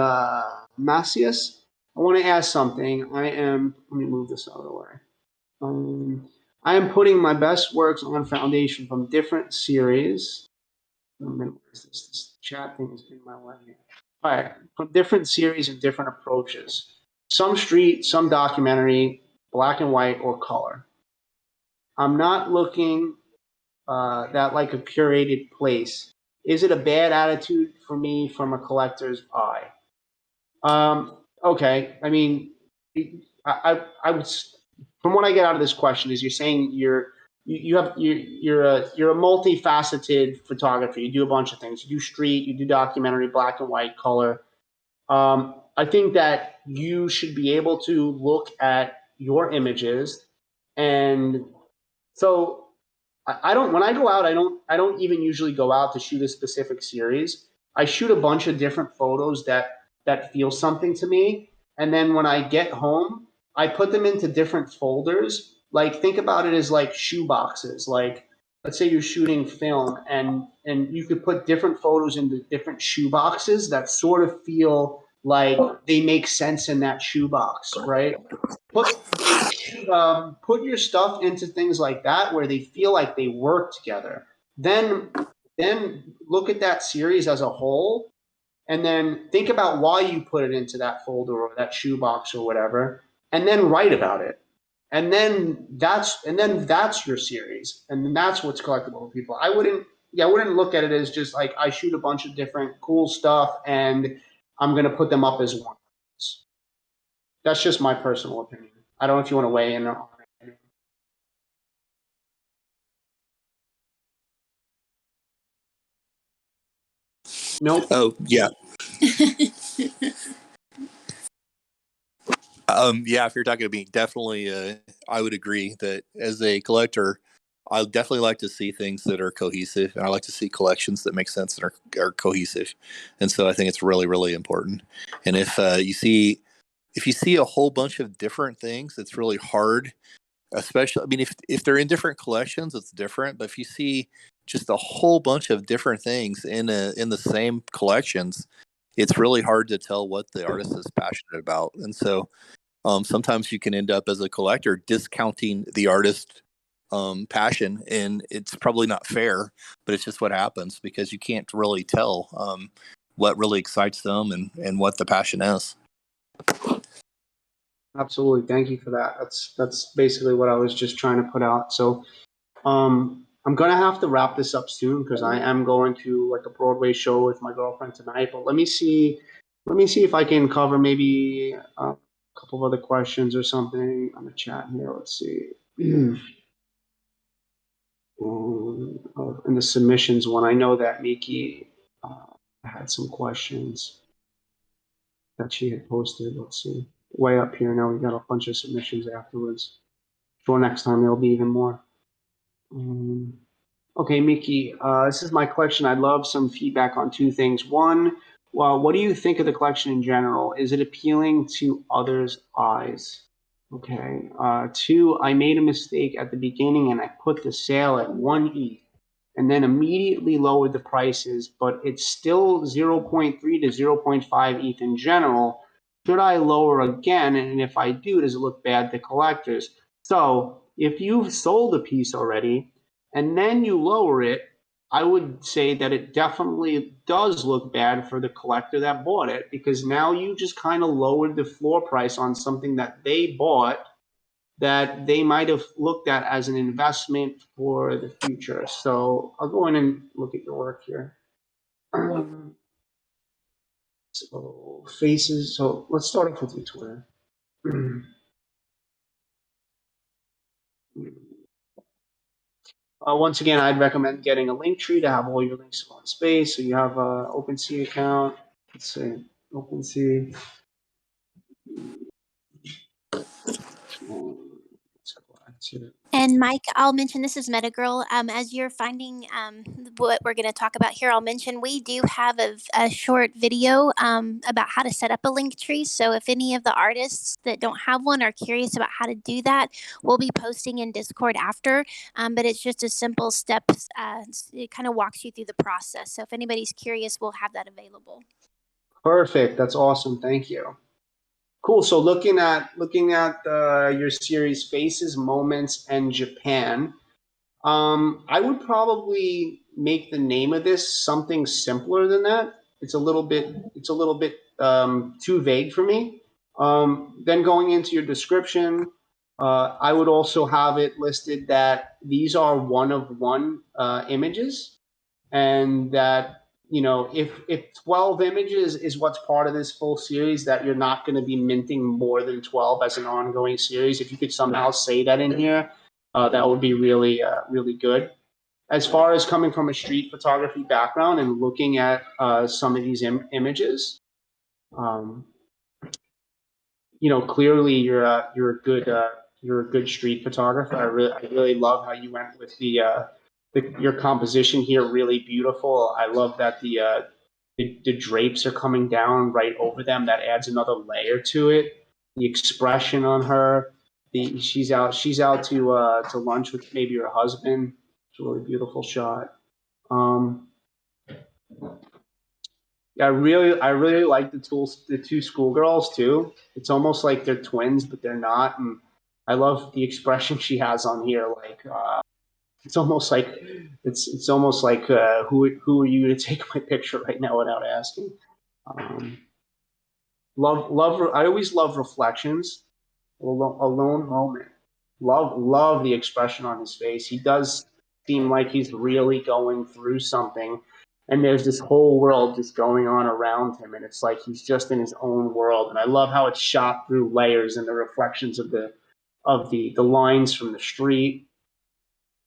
Macias? I want to ask something. Let me move this out of the way. I am putting my best works on Foundation from different series. This chat thing is getting my way here. All right, from different series and different approaches. Some street, some documentary, black and white, or color. I'm not looking that like a curated place. Is it a bad attitude for me from a collector's eye? Okay, I mean, I would, from what I get out of this question is you're saying you're a multifaceted photographer. You do a bunch of things. You do street, you do documentary, black and white, color. I think that you should be able to look at your images, and so I don't. When I go out, I don't even usually go out to shoot a specific series. I shoot a bunch of different photos that feel something to me, and then when I get home, I put them into different folders. Like think about it as like shoe boxes. Like let's say you're shooting film, and you could put different photos into different shoe boxes that sort of feel like they make sense in that shoe box, right? Put put your stuff into things like that where they feel like they work together. Then look at that series as a whole, and then think about why you put it into that folder or that shoebox or whatever, and then write about it. And then that's your series, and then that's what's collectible to people. I wouldn't look at it as just like I shoot a bunch of different cool stuff and I'm gonna put them up as one. That's just my personal opinion. I don't know if you want to weigh in on it. Nope. Oh yeah. Yeah, if you're talking to me, definitely, I would agree that as a collector, I definitely like to see things that are cohesive, and I like to see collections that make sense and are cohesive. And so I think it's really, really important. And if you see a whole bunch of different things, it's really hard. Especially, I mean, if they're in different collections, it's different. But if you see just a whole bunch of different things in the same collections, it's really hard to tell what the artist is passionate about. And so sometimes you can end up as a collector discounting the artist passion, and it's probably not fair, but it's just what happens because you can't really tell what really excites them and what the passion is. Absolutely. Thank you for that. That's basically what I was just trying to put out. So I'm gonna have to wrap this up soon because I am going to like a Broadway show with my girlfriend tonight. But let me see if I can cover maybe a couple of other questions or something on the chat here. Let's see. In the submissions one, I know that Miki had some questions that she had posted. Let's see. Way up here now, we got a bunch of submissions afterwards. Sure, next time there'll be even more. Okay, Miki, this is my question. I'd love some feedback on two things. One, well, what do you think of the collection in general? Is it appealing to others' eyes? Okay. Two, I made a mistake at the beginning and I put the sale at 1 ETH and then immediately lowered the prices, but it's still 0.3 to 0.5 ETH in general. Should I lower again? And if I do, does it look bad to collectors? So if you've sold a piece already and then you lower it, I would say that it definitely does look bad for the collector that bought it because now you just kind of lowered the floor price on something that they bought that they might have looked at as an investment for the future. So I'll go in and look at your work here. So faces. So let's start off with your Twitter. Once again, I'd recommend getting a link tree to have all your links in one space. So you have an OpenSea account. Let's say OpenSea. And Mike, I'll mention this is MetaGirl. As you're finding what we're going to talk about here, I'll mention we do have a short video about how to set up a link tree. So if any of the artists that don't have one are curious about how to do that, we'll be posting in Discord after. But it's just a simple steps. It kind of walks you through the process. So if anybody's curious, we'll have that available. Perfect. That's awesome. Thank you. Cool. So looking at your series Faces, Moments, and Japan, I would probably make the name of this something simpler than that. It's a little bit too vague for me. Then going into your description, I would also have it listed that these are one of one images, and that you know, if 12 images is what's part of this full series, that you're not going to be minting more than 12 as an ongoing series. If you could somehow say that in here, that would be really, really good. As far as coming from a street photography background and looking at some of these images, you know, clearly you're a good street photographer. I really love how you went with your composition here. Really beautiful. I love that the drapes are coming down right over them. That adds another layer to it. The expression on her. She's out to lunch with maybe her husband. It's a really beautiful shot. Yeah, I really like the two schoolgirls too. It's almost like they're twins, but they're not. And I love the expression she has on here. Like it's almost like who are you to take my picture right now without asking? Um, love. I always love reflections. Alone moment. Love the expression on his face. He does seem like he's really going through something, and there's this whole world just going on around him, and it's like he's just in his own world. And I love how it's shot through layers and the reflections of the lines from the street.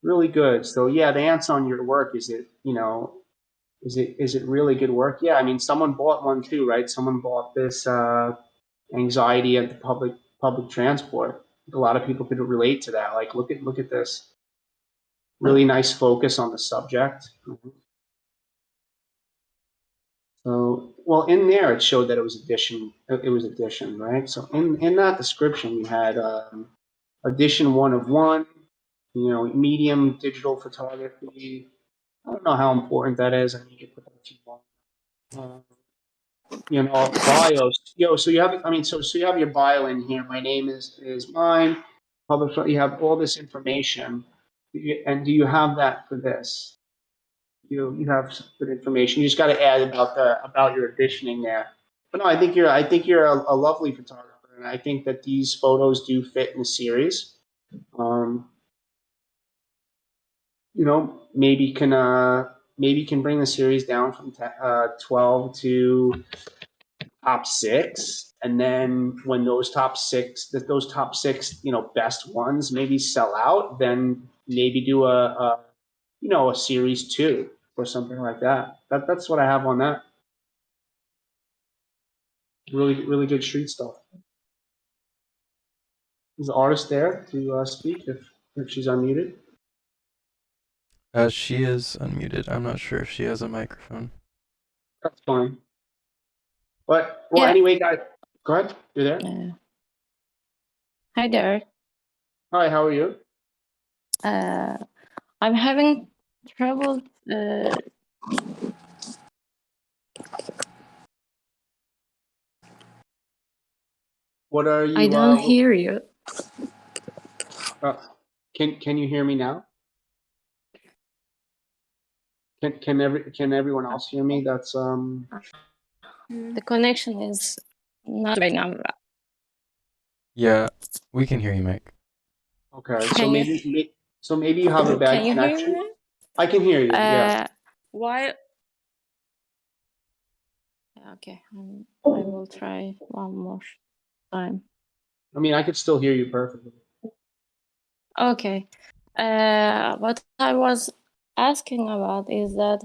Really good. So yeah, the answer on your work, is it, you know, is it really good work? Yeah, I mean, someone bought one too, right? Someone bought this anxiety at the public transport. A lot of people could relate to that. Like, look at this. Really nice focus on the subject. So, well, in there it showed that it was edition. It was edition, right? So in that description, we had edition 1 of 1. You know, medium digital photography. I don't know how important that is. I need to put that if you want. You know, bios. Yo, so you have, I mean, so you have your bio in here. My name is mine. Public. You have all this information, and do you have that for this? You have some good information. You just got to add about your editioning there. But no, I think you're a lovely photographer, and I think that these photos do fit in the series. Um, you know, maybe can bring the series down from 12 to top 6, and then when those top 6, you know, best ones maybe sell out, then maybe do a you know, a series 2 or something like that. That's what I have on that. Really good street stuff. Is the artist there to speak if she's unmuted? She is unmuted. I'm not sure if she has a microphone. That's fine. But well, Yeah. anyway, guys, go ahead. You're there. Hi there. Hi, how are you? I'm having trouble. What are you? I don't hear you. Can you hear me now? Can everyone else hear me? That's The connection is not right now. Yeah, we can hear you, Mike. okay. Can So maybe you have a bad Can you hear connection. me? I can hear you. Yeah. Why? Okay, I will try one more time. I mean, I could still hear you perfectly. Okay. What I was asking about is that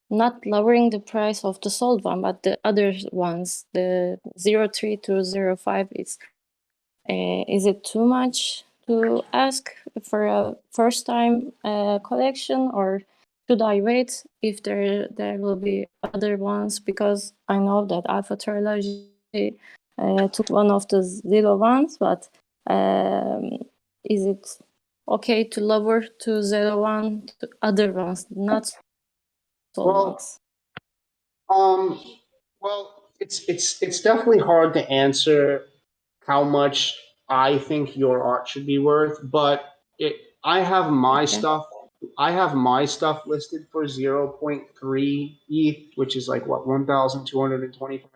not lowering the price of the sold one, but the other ones, the 03 to 05, is it too much to ask for a first time collection, or should I wait if there will be other ones? Because I know that Alpha Trilogy took one of the 01s, but is it okay to lower to 01 to other ones, not sold ones? Well, it's definitely hard to answer how much I think your art should be worth, but I have my Okay. stuff. I have my stuff listed for 0.3 ETH, which is like what, 1,225.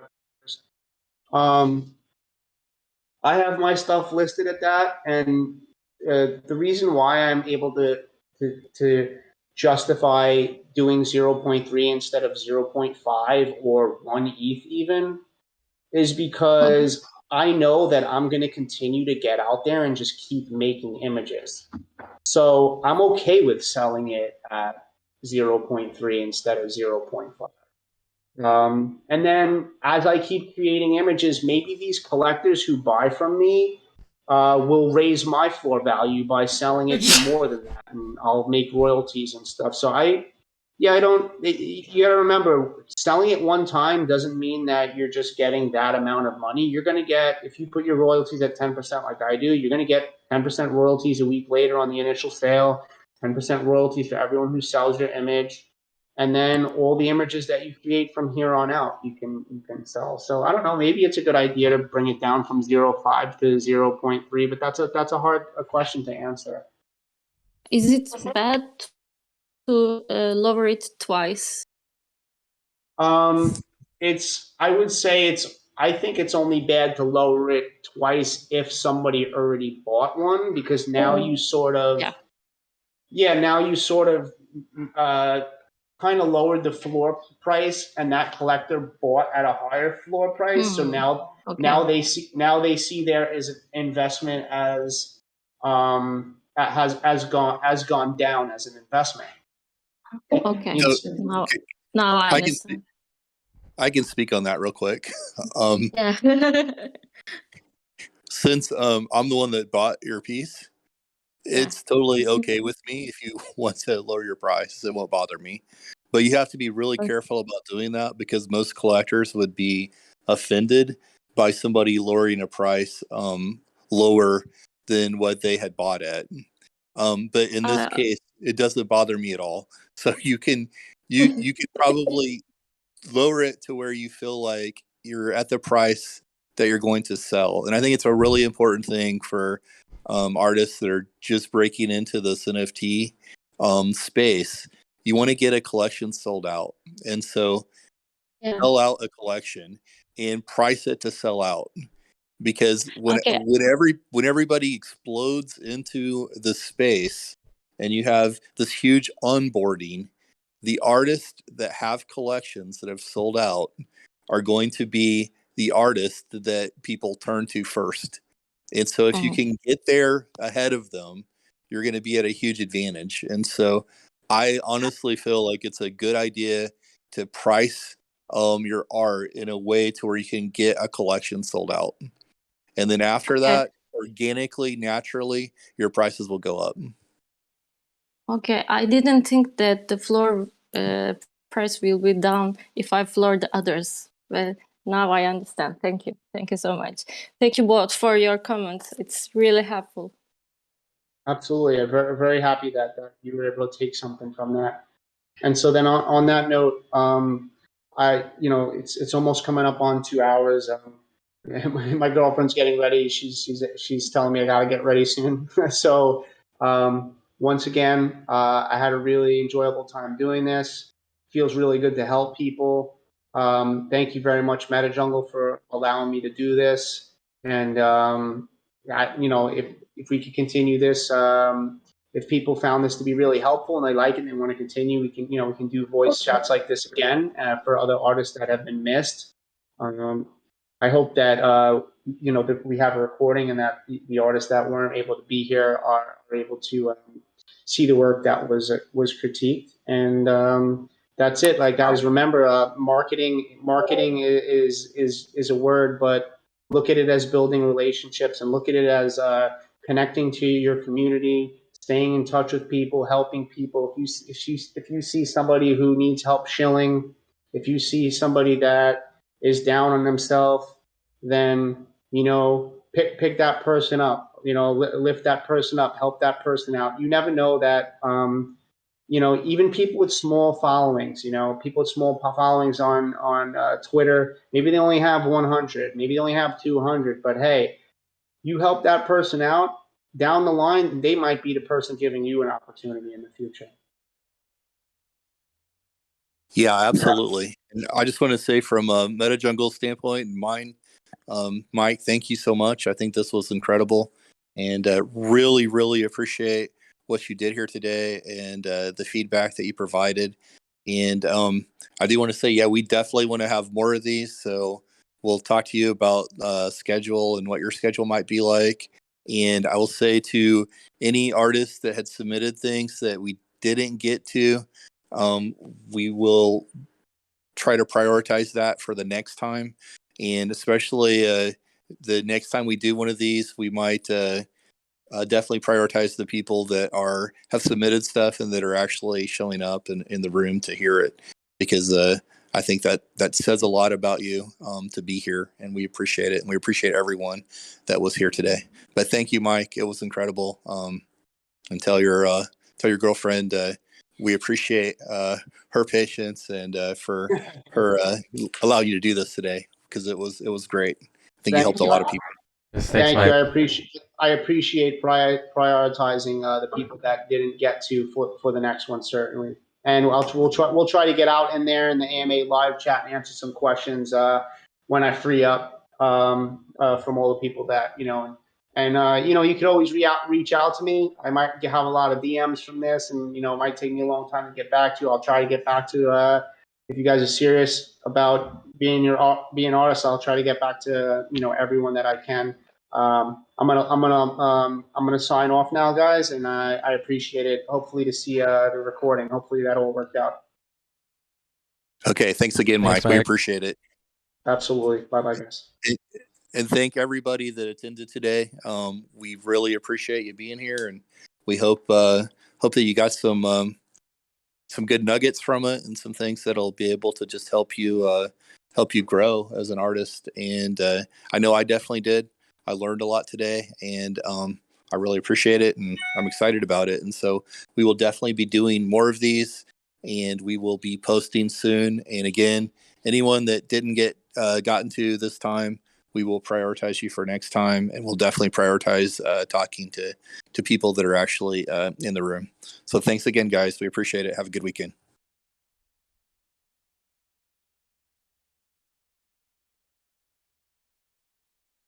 I have my stuff listed at that, and the reason why I'm able to justify doing 0.3 instead of 0.5 or 1 ETH even is because I know that I'm going to continue to get out there and just keep making images. So I'm okay with selling it at 0.3 instead of 0.5. And then as I keep creating images, maybe these collectors who buy from me will raise my floor value by selling it for more than that, and I'll make royalties and stuff. So I don't. You got to remember, selling it one time doesn't mean that you're just getting that amount of money. You're going to get, if you put your royalties at 10% like I do, you're going to get 10% royalties a week later on the initial sale, 10% royalties for everyone who sells your image, and then all the images that you create from here on out, you can sell. So I don't know. Maybe it's a good idea to bring it down from 0.5 to 0.3, but that's a hard question to answer. Is it bad to lower it twice? I would say I think it's only bad to lower it twice if somebody already bought one, because now you sort of, now you sort of kind of lowered the floor price, and that collector bought at a higher floor price. So now they see there is an investment as has gone down as an investment. Okay. So, now I understand. I can speak on that real quick. Yeah. Since I'm the one that bought your piece, it's totally okay with me if you want to lower your price. It won't bother me. But you have to be really careful about doing that, because most collectors would be offended by somebody lowering a price lower than what they had bought at. But in this case, it doesn't bother me at all. So you can probably lower it to where you feel like you're at the price that you're going to sell. And I think it's a really important thing for artists that are just breaking into this NFT space. You want to get a collection sold out. And so sell out a collection and price it to sell out. Because when everybody explodes into the space and you have this huge onboarding, the artists that have collections that have sold out are going to be the artists that people turn to first. And so if you can get there ahead of them, you're going to be at a huge advantage. And so I honestly feel like it's a good idea to price your art in a way to where you can get a collection sold out. And then after that, organically, naturally, your prices will go up. Okay, I didn't think that the floor price will be down if I floor the others. But now I understand. Thank you. Thank you so much. Thank you both for your comments. It's really helpful. Absolutely. I'm very, very happy that you were able to take something from that. And so then on that note, it's almost coming up on 2 hours. My girlfriend's getting ready. She's telling me I gotta get ready soon. So once again, I had a really enjoyable time doing this. Feels really good to help people. Thank you very much, MetaJungle, for allowing me to do this. And if we could continue this, if people found this to be really helpful and they like it and they want to continue, we can do voice chats like this again for other artists that have been missed. I hope that that we have a recording and that the artists that weren't able to be here are able to see the work that was critiqued. And that's it. Like, guys, remember, marketing is a word, but look at it as building relationships, and look at it as connecting to your community, staying in touch with people, helping people. If you see somebody who needs help shilling, if you see somebody that is down on themselves, then pick that person up. Lift that person up, help that person out. You never know that. Even people with small followings, people with small followings on Twitter, maybe they only have 100, maybe they only have 200, but hey, you help that person out, down the line, they might be the person giving you an opportunity in the future. Yeah, absolutely. And I just want to say, from a MetaJungle standpoint and mine, Mike, thank you so much. I think this was incredible, and really, really appreciate what you did here today and the feedback that you provided. And I do want to say, yeah, we definitely want to have more of these. So we'll talk to you about schedule and what your schedule might be like. And I will say to any artists that had submitted things that we didn't get to, we will try to prioritize that for the next time. And especially the next time we do one of these, we might definitely prioritize the people that have submitted stuff and that are actually showing up in the room to hear it, because I think that says a lot about you to be here, and we appreciate it, and we appreciate everyone that was here today. But thank you, Mike. It was incredible. And tell your girlfriend we appreciate her patience and for her allowing you to do this today, because it was great. I think you helped a lot of people. Yes, thanks, Thank you. Mike. I appreciate prioritizing the people that didn't get to for the next one, certainly. And we'll try to get out in there in the AMA live chat and answer some questions when I free up from all the people that And you could always reach out to me. I might have a lot of DMs from this, and it might take me a long time to get back to you. I'll try to get back to if you guys are serious about being artists. I'll try to get back to everyone that I can. I'm gonna sign off now, guys, and I appreciate it. Hopefully to see the recording. Hopefully that all worked out. Okay, thanks again, Thanks, Mike. We Mike. appreciate it. Absolutely. Bye, guys. And thank everybody that attended today. We really appreciate you being here, and we hope that you got some good nuggets from it and some things that'll be able to just help you grow as an artist. And I know I definitely did. I learned a lot today, and I really appreciate it, and I'm excited about it. And so we will definitely be doing more of these, and we will be posting soon. And again, anyone that didn't get gotten to this time, we will prioritize you for next time, and we'll definitely prioritize talking to people that are actually in the room. So thanks again, guys. We appreciate it. Have a good weekend.